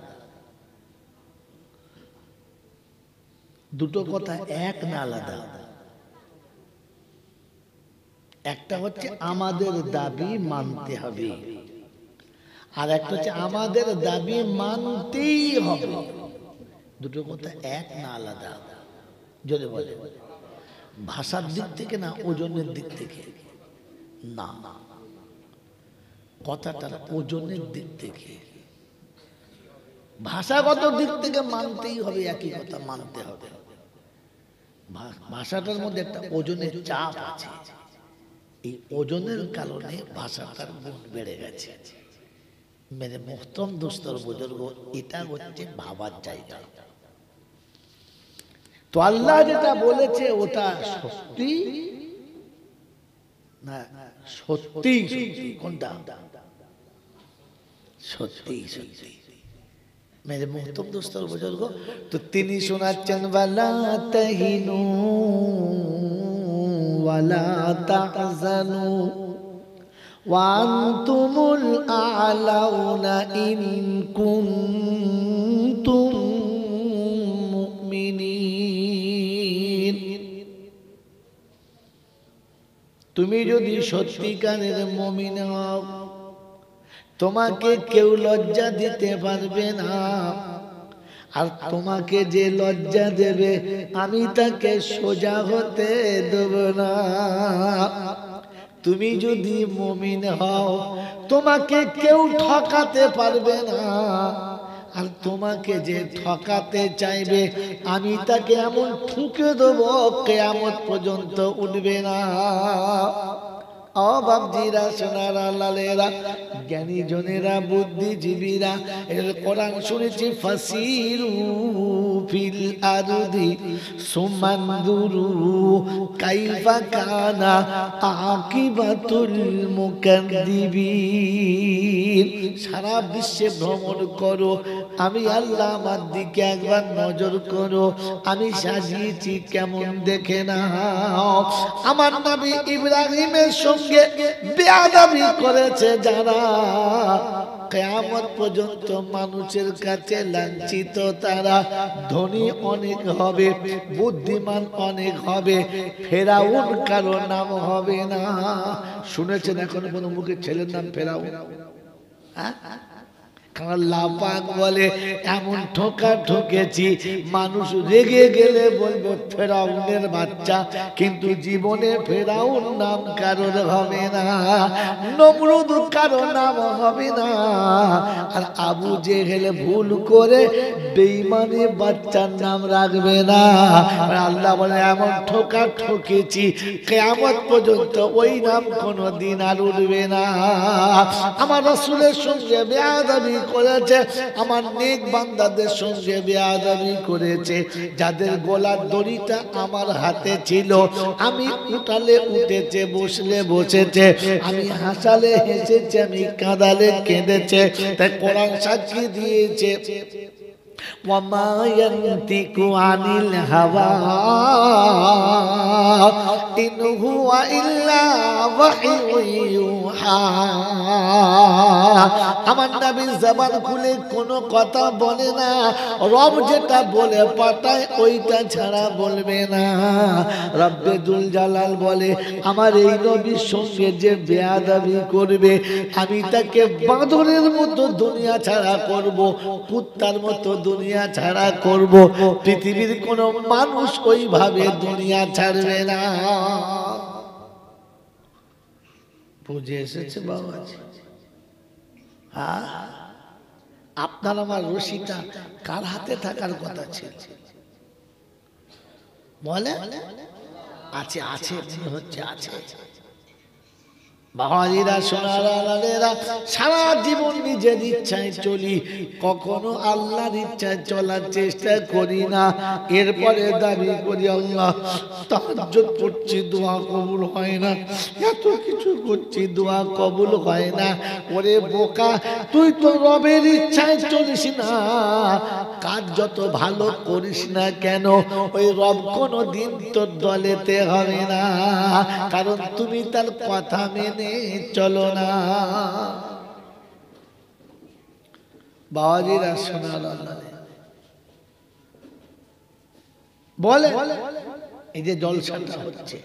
দুটো কথা এক না আলাদা? একটা হচ্ছে আমাদের দাবি মানতে হবে, আর একটা হচ্ছে আমাদের দাবি মানতেই হবে। দুটো কথা এক না আলাদা? যদি বলে ভাষার দিক থেকে না ওজনের দিক থেকে? না, কথাটার ওজনের দিক থেকে। ভাষাগত দিক থেকে মানতেই হবে, একই কথা মানতে হবে। ভাষাটার মধ্যে একটা ওজনের চাপ আছে, এই ওজনের কারণে ভাষাটার গুণ বেড়ে গেছে। মেরে মোহতরম দোস্তর বুজুর্গ, এটা হচ্ছে ভাবার জায়গা। তো আল্লাহ যেটা বলেছে ওটা সত্যি না? সত্যি সত্যি। কোনটা? সত্যি সত্যি। मेरे मोहतरम दोस्तों बुजुर्गों, तो তিনি শোনাচ্ছেন ওয়ালা তাহিনু ওয়ালা তাহজানু ওয়া আনতুমুল আ'লাউনা ইন কুনতুম মুমিনিন। তুমি যদি সত্যিকারের মুমিন হও, তোমাকে কেউ লজ্জা দিতে পারবে না, আর তোমাকে যে লজ্জা দেবে আমি তাকে সোজা হতে দেব না। তুমি যদি মুমিন হও, তোমাকে কেউ ঠকাতে পারবে না, আর তোমাকে যে ঠকাতে চাইবে আমি তাকে এমন ঠুকে দেব কিয়ামত পর্যন্ত উঠবে না। ও বাপজিরা, সোনারা, লালেরা, জ্ঞানী জনেরা, বুদ্ধিজীবীরা, এর কোরআন শুনেছি ফাসিরু ফিল আরদি সুমানদুরু কাইফা কানা আকিবাতুল মুকাদ্দিবিন। সারা বিশ্বে ভ্রমণ করো, আমি আল্লাহ আমার দিকে একবার নজর করো, আমি সাজিয়েছি কেমন দেখে নাও। আমার নবী ইব্রাহিমের সঙ্গে বেয়াদবি করেছে যারা, কিয়ামত পর্যন্ত মানুষের কাছে লাঞ্ছিত তারা। ধনী অনেক হবে, বুদ্ধিমান অনেক হবে, ফেরাউন কারো নাম হবে না। শুনেছেন এখন কোন মুখে ছেলের নাম ফেরাউন? আল্লাহ পাক বলে এমন ঠোকা ঠকেছি, মানুষ রেগে গেলে বলবে ফেরাউনের বাচ্চা, কিন্তু জীবনে ফেরাউন নাম কারোর হবে না, নমরুদ কারো নাম হবে না। আর আবু জেহেল ভুল করে বেঈমানি বাচ্চার নাম রাখবে না। আল্লাহ বলে এমন ঠোকা ঠকেছি, কিয়ামত পর্যন্ত ওই নাম কোনোদিন আর উঠবে না। আমার রাসূলের সঙ্গে বেয়াদবি করেছে, আমার নেক বান্দাদের সঙ্গে বেয়াদবি করেছে, যাদের গলার দড়িটা আমার হাতে ছিল, আমি উঠালে উঠেছে, বসলে বসেছে, আমি হাসালে হেসেছে, আমি কাঁদালে কেঁদেছে। তাই কোরআন সাক্ষী দিয়েছে ওয়ামা ইয়ানতিকু আনিল হাওয়া ইন হুয়া ইল্লা ওয়াহয়ু ইউহা। আমার নবী জবান খুলে কোনো কথা বলে না, রব যেটা বলে পাঠায় ওইটা ছাড়া বলবে না। রব্বে দুল জালাল বলে আমার এই নবীর সঙ্গে যে বেয়াদবি করবে আমি তাকে বাঁদরের মতো দুনিয়া ছাড়া করব, কুত্তার মতো দুনিয়া ছাড়া করব। পৃথিবীর কোন মানুষ ওইভাবে দুনিয়া ছাড়বে না। বুঝে এসেছে বাবাজি? হ্যাঁ, আপনার আমার রশিটা কার হাতে থাকার কথা ছিল? বলে আছে, আছে মনে হচ্ছে আছে। বাবাজিরা, সোনারা, লালেরা, সারা জীবন নিজের ইচ্ছায় চলি, কখনো আল্লাহর ইচ্ছায় চলার চেষ্টা করি না। এরপরে দাবি করি আল্লাহ তাহাজ্জুদ করছি, দোয়া কবুল হয় না, এত কিছু করছি, দোয়া কবুল হয় না। ওরে বোকা, তুই তো রবের ইচ্ছায় চলিস না, কাজ যত ভালো করিস না কেন ওই রব কোনো দিন তোর দলেতে হবে না, কারণ তুমি তার কথা মেনে চলো না। বাবাজিরা, সোনারা, বলে এই যে জলসাটা হচ্ছে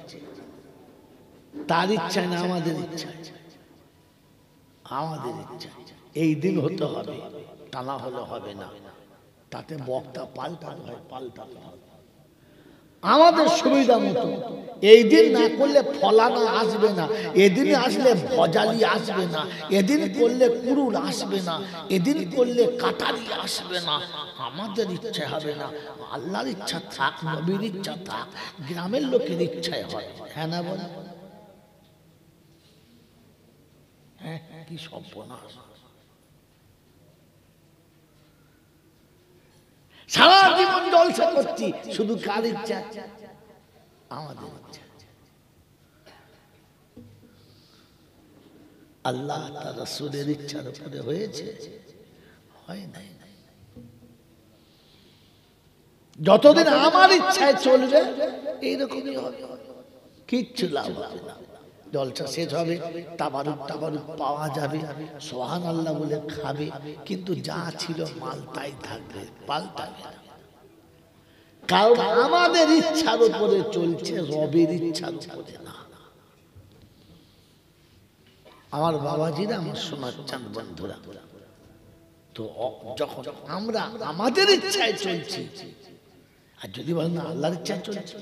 তার ইচ্ছা না আমাদের ইচ্ছা, আমাদের ইচ্ছা। এই দিন হতে হবে, টানা হলে হবে না, তাতে বক্তা পাল্টাতে হয়, পাল্টাতে হবে আমাদের সুবিধা মতো। এই দিন না করলে ফলানা আসবে না, এদিনে আসলে ভজালি আসবে না, এদিন করলে কুরুল আসবে না, এদিন করলে কাটারি আসবে না। আমাদের ইচ্ছা হবে না, আল্লাহর ইচ্ছা থাক, নবীর ইচ্ছা থাক, গ্রামের লোকের ইচ্ছায় হয়। হ্যাঁ না বল? হ্যাঁ, কি সর্বনাশ! সারা জীবন জলসা করছি, শুধু কার ইচ্ছা? আমাদের ইচ্ছা। আল্লাহ তার রাসূলের ইচ্ছার উপরে হয়েছে? হয় নাই। যতদিন আমার ইচ্ছায় চলবে এইরকমই হবে, কিচ্ছু লাভ হবে না। জলসা শেষ হবে, তাবারুক পাওয়া যাবে, সুবহানাল্লাহ বলে খাবে, কিন্তু যা ছিল মাল তাই থাকবে, পাল্টাবে না। কারণ আমাদের ইচ্ছার উপরে চলছে, রবের ইচ্ছার উপরে না। আমার বাবাজিরা, আমার সোনার চাঁদ বন্ধুরা, তো যখন আমরা আমাদের ইচ্ছায় চলছি, আর যদি বলেন না আল্লাহর ইচ্ছায় চলছে,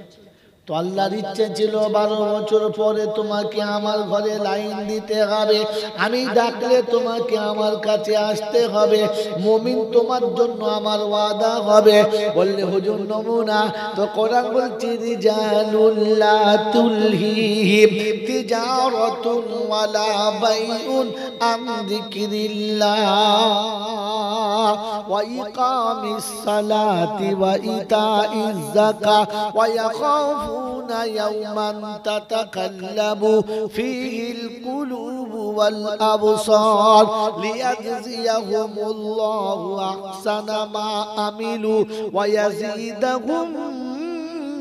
তো আল্লাহর ইচ্ছা ছিল 12 বছর পরে তোমাকে আমার ঘরে লাইন দিতে হবে, আমি ডাকলে তোমাকে আমার কাছে আসতে হবে, মুমিন তোমার জন্য আমার ওয়াদা হবে। বললে হুজুর নমুনা, তো কোরআন বলছে রিজালুল লা তুলহিহিম তিজারাতুন ওয়ালা বাইউন আন যিকরিল্লাহ ওয়া ইকামিস সালাতি ওয়া ইতাইজ যাকাত ওয়া ইয়াখাফুনা ইয়াওমান তাতাকাল্লাবু ফীহিল কুলুবু ওয়াল আবসার লিয়াজজিয়াহুমুল্লাহু আহসানা মা আমিলু ওয়া ইয়াজিদাহুম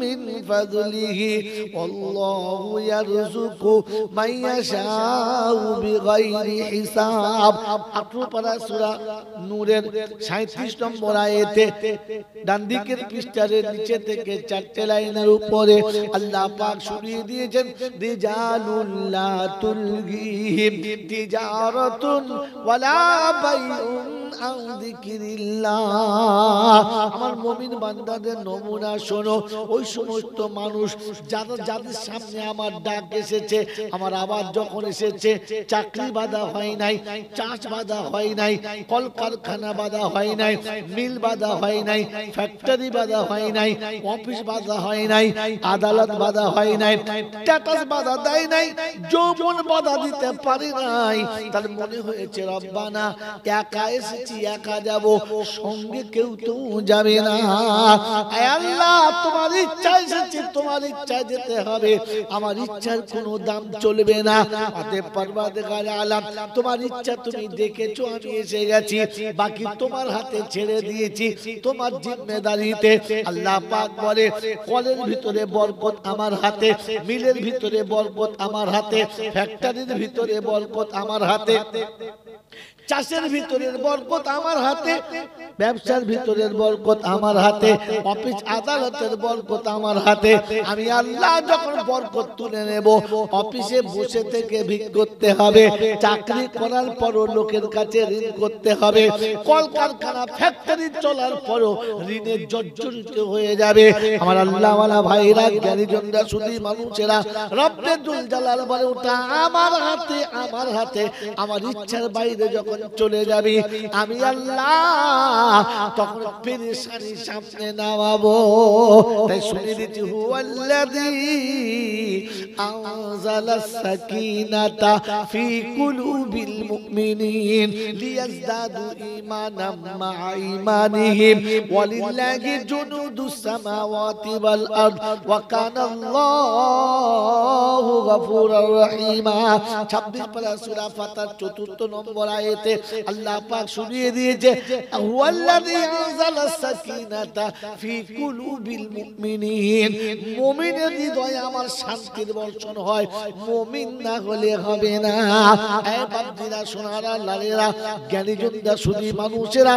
من فضله والله يرزق من يشاء بغير حساب। 18 পারা সূরা নূরের 37 নম্বর আয়াতে ডান দিকের পৃষ্ঠার নিচে থেকে 4টে লাইনের উপরে আল্লাহ পাক শুনিয়ে দিয়েছেন রিজালুল লা তুলহিহিম তিজারাতুন ওয়ালা বাইউন আন যিকরিল্লাহ। আমার মুমিন বান্দাদের নমুনা শোনো, ওই সমস্ত মানুষ যাদের সামনে আমার ডাক এসেছে, আমার আওয়াজ যখন এসেছে, চাকরি বাধা হয় নাই, চাষ বাধা হয় নাই, কলকারখানা বাধা হয় নাই, মিল বাধা হয় নাই, ফ্যাক্টরি বাধা হয় নাই, অফিস বাধা হয় নাই, আদালত বাধা হয় নাই, স্ট্যাটাস বাধা দেয় নাই, যৌবন বাধা দিতে পারি নাই। তার মনে হয়েছে রব্বানা একা এসেছি, একা যাব, সঙ্গে কেউ তো যাবে না। আল্লাহ তোমার ইচ্ছা এসেছে, তোমার ইচ্ছা যেতে হবে, আমার ইচ্ছার কোনো দাম চলবে না। অতএব পরওয়ারদিগার আলম, তোমার ইচ্ছা তুমি দেখেছো, আমি এসে গেছি, বাকি তোমার হাতে ছেড়ে দিয়েছি, তোমার জিম্মেদারিতে। আল্লাহ পাক বলে কলের ভিতরে বরকত আমার হাতে, মিলের ভিতরে বরকত আমার হাতে, ফ্যাক্টরির ভিতরে বরকত আমার হাতে, চাষের ভিতরের বরকত আমার হাতে, ব্যবসার ভিতরের বরকত আমার হাতে, অফিস আদালতের বরকত আমার হাতে। আমি আল্লাহ যখন বরকত তুলে নেব, অফিসে বসে থেকে ভিক করতে হবে, চাকরি করার পরও লোকের কাছে ঋণ করতে হবে, কলকারখানা ফ্যাক্টরি চলার পরও ঋণের জর্জরিত হয়ে যাবে। আমার আল্লাহওয়ালা ভাইরা, জ্ঞানীজনরা, সুধী মানুষেরা, রব্বে দুল জালাল বলে ওটা আমার হাতে, আমার হাতে। আমার ইচ্ছার বাইরে যখন চলে যাবি আমি আল্লাহ তখন পেরেশানি সামনে নামাবো। তাই শুনে দিচ্ছি হুয়াল্লাযী আনজালাস সাকিনাতা ফি কুলুবিল মুমিনিন লিয়াজদাদু ঈমানাম মা'a ঈমানিহিম ওয়ালিল্লাহি জুনুদুস সামাওয়াতি ওয়াল আরদ ওয়া কানা আল্লাহু গফুরুর রহিমা। 26 পারা সূরা ফাতির 4 নম্বর আয়াতে আল্লাহ পাক শুনিয়ে দিয়েছে হুয়াল্লাযী আনজালাস সাকিনাতা ফি কুলুবিল মুমিনিন। মুমিনের হৃদয়ে আমার শান্তির বর্ষণ হয়, মুমিন না হলে হবে না। এ বান্দিরা, সোনারা, লালেরা, জ্ঞানীজনরা, সুধী মানুষেরা,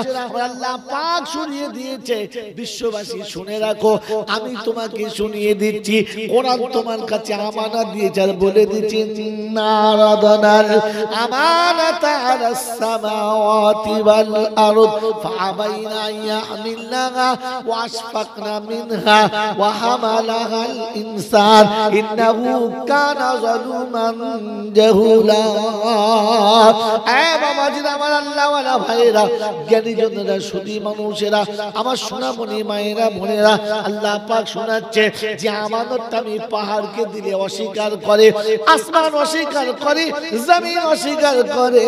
আল্লাহ পাক শুনিয়ে দিয়েছে। বিশ্ববাসী শুনে রাখো, আমি তোমাকে শুনিয়ে দিচ্ছি, কোরআন তোমার কাছে আমানত দিয়েছে আর বলে দিচ্ছি নারাদানাল আমানাতা আলাস সামাওয়াতি ওয়াল আরদ ফাআবাইনা ইয়াহমিলনাহা ওয়া আশফাকনা মিনহা ওয়া হামালাহাল ইনসান ইন্নাহু কানা যালুমান জাহুলা। এ বাবাজিরা, আমার আল্লাহওয়ালা ভাইরা, জ্ঞানীজনরা, সুধী মানুষেরা, আমার সোনামণি মায়েরা, বোনেরা, আল্লাহ পাক শোনাচ্ছে যে আমানতটা আমি পাহাড়কে দিলে অস্বীকার করে, করে, আসমান অস্বীকার করে, জমিন অস্বীকার করে।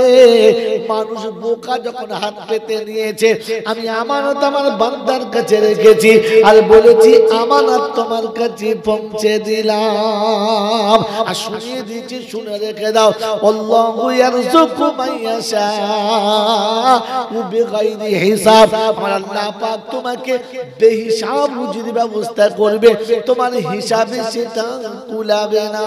মানুষ বোকা যখন হাত পেতে নিয়েছে, আমি আমানত আমার বান্দার কাছে রেখেছি আর বলেছি আমানত তোমার কাছে পৌঁছে দিলাম, আর শুনিয়ে দিয়েছি, শুনে রেখে দাও। আল্লাহু ইয়ারযুকু মান ইয়াশাউ বিগাইরি হিসাব। আমার আল্লাহ পাক তোমাকে বেহিসাব রুজির ব্যবস্থা করবে, তোমার হিসাবে সেটা কুলাবে না।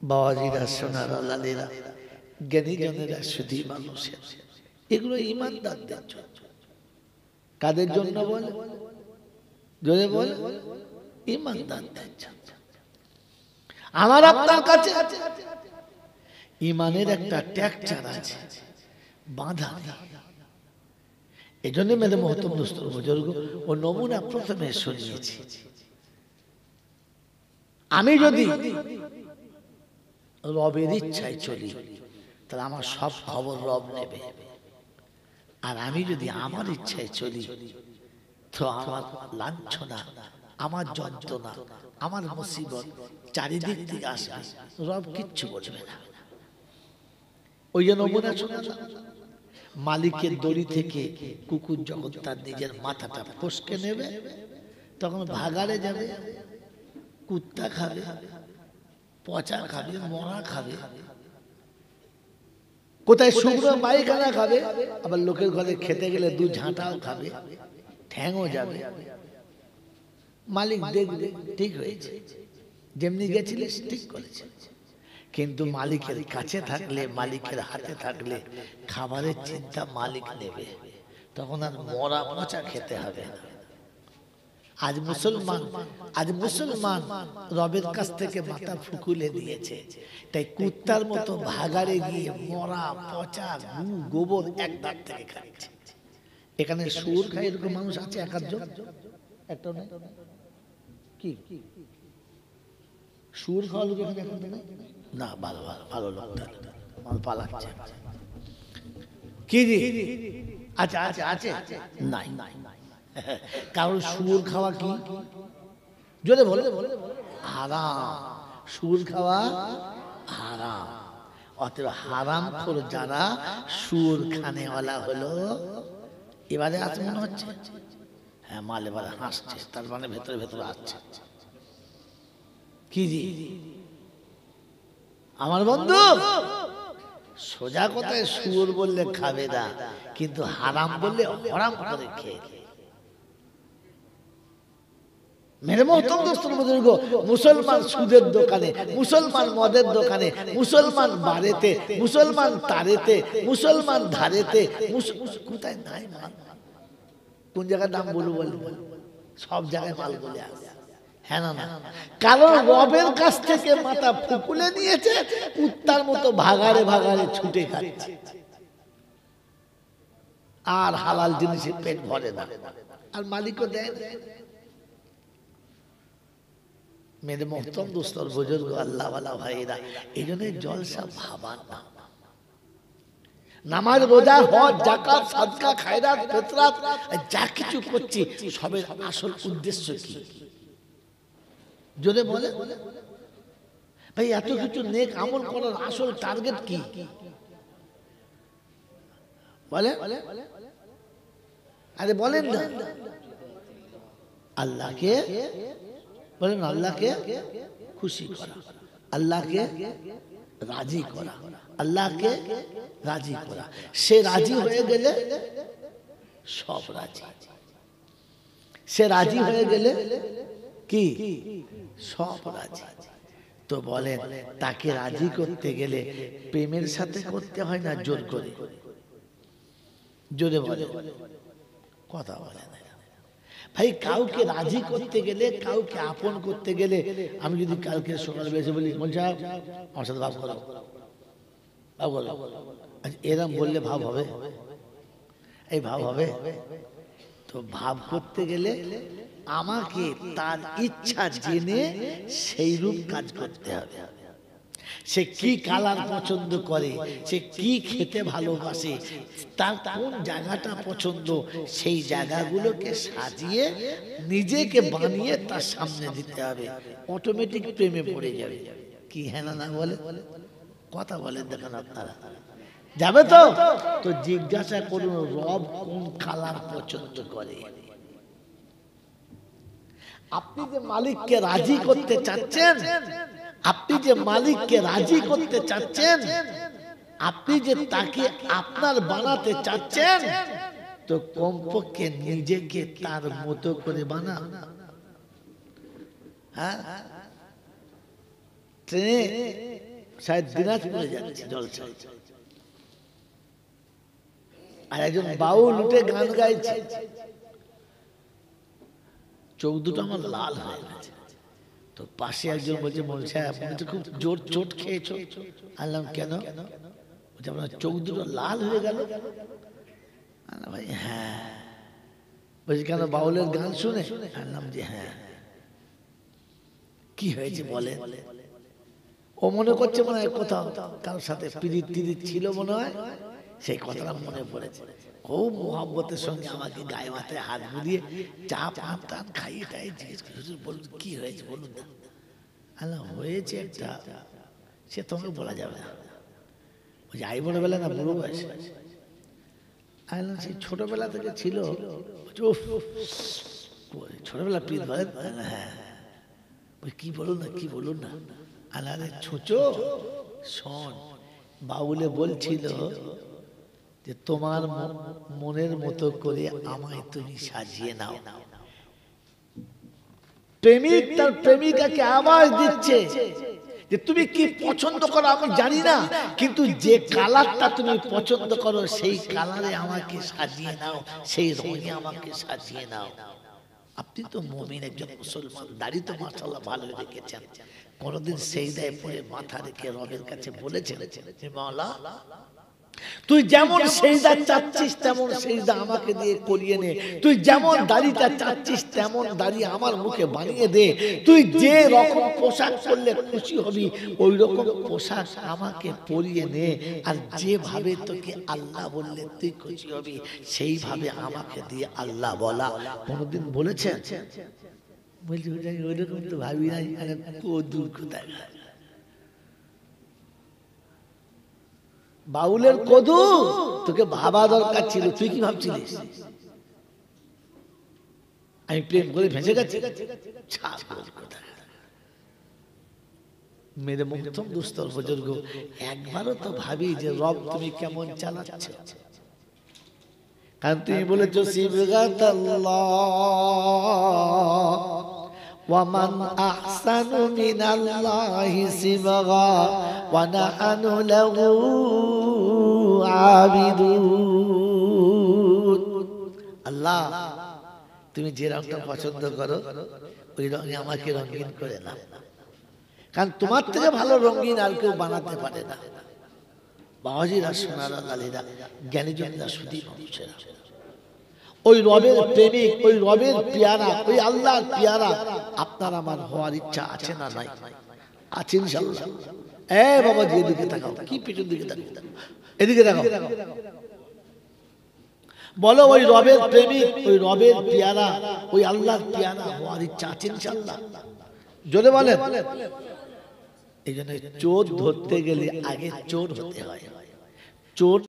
বাবাজিরা, সোনারা, লালেরা, জ্ঞানী জনেরা, শুধু মানুষের, এগুলো ইমানদারদের জন্য। কাদের জন্য বলে? জোরে বলে, ইমানদারদের জন্য। আমার আপনার কাছে ইমানের একটা ট্যাকচার আছে, বাঁধা। এই জন্য মেরে মহতম দোস্ত বুজুর্গ ও নমুনা প্রথমে শুনিয়েছি। আমি যদি রবের ইচ্ছায় চলি, তাহলে আমার সব খবর রব নেবে। আর আমি যদি আমার ইচ্ছায় চলি, তো আমার লাঞ্ছনা, আমার যন্ত্রণা, আমার মুসিবত চারিদিক থেকে আসবে, রব কিচ্ছু বলবে না। ওই যে নমুনা শোনালাম, মালিকের দড়ি থেকে কুকুর যখন তার নিজের মাথাটা ফসকে নেবে, তখন ভাগাড়ে যাবে, কুত্তা খাবে, পচা খাবে, মরা খাবে, কোথায় শুকনো পায়খানা খাবে, আবার লোকের ঘরে খেতে গেলে দু ঝাঁটাও খাবে, ঠ্যাংও যাবে। মালিক দেখবে ঠিক হয়েছে, যেমনি গেছিলিস ঠিক করেছে। কিন্তু মালিকের কাছে থাকলে, মালিকের হাতে থাকলে খাবারের চিন্তা মালিক নেবে, তখন আর মরা পচা খেতে হবে না। আজ মুসলমান রবের কাছ থেকে মাথা ফুকুলে দিয়েছে, তাই কুত্তার মতো ভাগাড়ে গিয়ে মরা পচা গোবর এক দাঁত থেকে খাচ্ছে। এখানে সুর খায় এরকম মানুষ আছে এক আধজন? একটা নেই কি? সুর খাওয়া লোক এখানে একটা নেই না? ভালো ভালো ভালো লোক মানুষ পালাচ্ছে কি জি? আচ্ছা আচ্ছা আছে নাই নাই, কারণ সুর খাওয়া কি জোরে বলে হারাম। সুর খাওয়া হারাম। অতএব হারাম খোর যারা সুর খানেওয়ালা হলো, এবারে আছে মনে হচ্ছে, হ্যাঁ মাল এবারে হাসছে, তার মানে ভেতরে ভেতরে আসছে কি জি? আমার বন্ধু, সোজা কথায় সুর বললে খাবে না, কিন্তু হারাম বললে হারাম করে খেয়ে। মেরে মহতম দোস্ত বুজুর্গ, মুসলমান সুদের দোকানে, মুসলমান মদের দোকানে, মুসলমান বাড়িতে, মুসলমান তারেতে, মুসলমান ধারেতে, কোথায় নাই মাল? কোন জায়গায় দাম বলবো বলে? সব জায়গায় মাল বলে আসে। হ্যাঁ না না, কারণ রবের কাছ থেকে মাথা ফুকুলে নিয়েছে, কুত্তার মতো ভাগাড়ে ভাগাড়ে ছুটে খাচ্ছে, আর হালাল জিনিসে পেট ভরে না, আর মালিকও দেয়। মেরে মোহতম দোস্তর বুজুর্গ আল্লাহ ওয়ালা ভাইরা, এই জন্য জলসা ভাবার না। নামাজ, রোজা, হজ, যাকাত, সাদকা, খায়রাত, ফিতরাত যা কিছু করছি, সবের আসল উদ্দেশ্য কি? যদি বলে ভাই এত কিছু নেক আমল করার আসল টার্গেট কি? বলে আরে বলেন না, আল্লাহকে বলেন, আল্লাহকে খুশি করা, আল্লাহকে রাজি করা, আল্লাহকে রাজি করা। সে রাজি হয়ে গেলে সব রাজি, সে রাজি হয়ে গেলে কি সব রাজি। তো বলেন, তাকে রাজি করতে গেলে প্রেমের সাথে করতে হয় না জোর করে? জোরে বলে কথা বলে না ভাই। কাউকে রাজি করতে গেলে, কাউকে আপন করতে গেলে, আমি যদি কালকে সকাল বেশি বলি, বলছি আমার সাথে ভাব করো, ভাব করো, এরম বললে ভাব হবে? এই ভাব হবে? তো ভাব করতে গেলে আমাকে তার ইচ্ছা জেনে সেই রূপ কাজ করতে হবে। সে কি কালার পছন্দ করে, সে কি খেতে ভালোবাসে, তার কোন জায়গাটা পছন্দ, সেই জায়গাগুলোকে সাজিয়ে নিজেকে বানিয়ে তার সামনে দিতে হবে। অটোমেটিক প্রেমে পড়ে যাবে। কি হ্যাঁ না বলে? কথা বলেন দেখেন আপনারা। যাবে তো? তো জিজ্ঞাসা করুন রব কোন কালার পছন্দ করে। আপনি যে মালিককে রাজি করতে চাচ্ছেন, আপনি যে মালিককে রাজি করতে চাচ্ছেন, আপনি যে তাকে আপনার বানাতে চাচ্ছেন, তো কমপক্ষে নিজেকে তার মতো করে বানান। হ্যাঁ, ট্রেনে শায়দ দিনাজপুরে যাচ্ছে জলসা, আর একজন বাউল উঠে গান গাইছে, চোখ দুটো আমার লাল হয়ে গেছে। তো পাশে একজন বলছে মৌলভী সাহেব আপনি তো খুব জোর চোট খেয়েছো। আনলাম কেন? বলছে আপনার চোখ দুটো লাল হয়ে গেল। ভাই হ্যাঁ। বলছি কেন বাউলের গান শুনে? আনলাম যে হ্যাঁ। কি হয়েছে বলে? ও মনে করছে মনে হয় কোথাও কারোর সাথে পিরিত টিরিত ছিল মনে হয়, সেই কথাটা মনে পড়েছে। খুব মোহাব্বতের সঙ্গে আমাকে গায়ে মাথায় হাত বুলিয়ে চা পান টান খাইয়ে টাই জিজ্ঞেস করে বলুন কি হয়েছে বলুন না। আল্লাহ হয়েছে একটা, সে তোমাকে বলা যাবে না। ওই যে আই বড়বেলা না বুড়ো বয়সে, আল্লাহ সেই ছোটবেলা থেকে ছিল। ছোটবেলা পিত বলেন হ্যাঁ, ওই কি বলুন না কি বলুন না। আল্লাহ ছুঁচো শোন, বাউলে বলছিল যে তোমার মনের মতো করে আমায় তুমি সাজিয়ে নাও। প্রেমিক তার প্রেমিকাকে আওয়াজ দিচ্ছে যে তুমি কি পছন্দ করো আমি জানি না, কিন্তু যে কালারটা তুমি পছন্দ করো সেই কালারে আমাকে সাজিয়ে নাও, সেই রঙে আমাকে সাজিয়ে নাও। আপনি তো মুমিন একজন মুসলমান, দাড়ি তো মাশাআল্লাহ ভালো রেখেছেন। কোনদিন সেজদায় পড়ে মাথা রেখে রবের কাছে বলেছেন যে মাওলা তুই যেমন সেজদা চাচ্ছিস তেমন সেজদা আমাকে দিয়ে করিয়ে নে, তুই যেমন দাড়িটা চাচ্ছিস তেমন দাড়ি আমার মুখে বানিয়ে দে, তুই যে রকম পোশাক পরলে খুশি হবি ওই রকম পোশাক আমাকে পরিয়ে নে, আর যেভাবে তোকে আল্লাহ বললে তুই খুশি হবি সেইভাবে আমাকে দিয়ে আল্লাহ বলা। কোনদিন বলেছেন? বলছি ওই রকম তো ভাবি নাই। দূর কোথায় বাউলের কদু, তোকে ভাবা দরকার ছিল। তুই কি ভাবছিলিস আমি প্রেম করে ভেসে গেছি? মেরে মুহতম দুস্তর বুজুর্গ, একবারও তো ভাবি যে রব তুমি কেমন চালাচ্ছ। কারণ তুমি বলেছো সিবগাতাল্লাহ ومن أحسن من الله صبغا ونحن له عابدون। আল্লাহ তুমি যে রংটা পছন্দ করো ওই রঙে আমাকে রঙিন করে নাও, কারণ তোমার থেকে ভালো রঙিন আর কেউ বানাতে পারে না। বাবাজিরা সোনারা লালীরা জ্ঞানীজনরা শুধু মানুষেরা ওই রবের প্রেমিক, ওই রবের পিয়ারা, ওই আল্লাহর পিয়ারা আপনার আমার হওয়ার ইচ্ছা আছে না নাই? আছে ইনশাআল্লাহ। এ বাবা এদিকে তাকাও, কি পিছন দিকে তাকাও, এদিকে তাকাও, বলো ওই রবের প্রেমিক, ওই রবের পিয়ারা, ওই আল্লাহর পিয়ারা হওয়ার ইচ্ছা আছে ইনশাআল্লাহ? জোরে বলেন। এই জন্য চোর ধরতে গেলে আগে চোর হতে হয়। চোর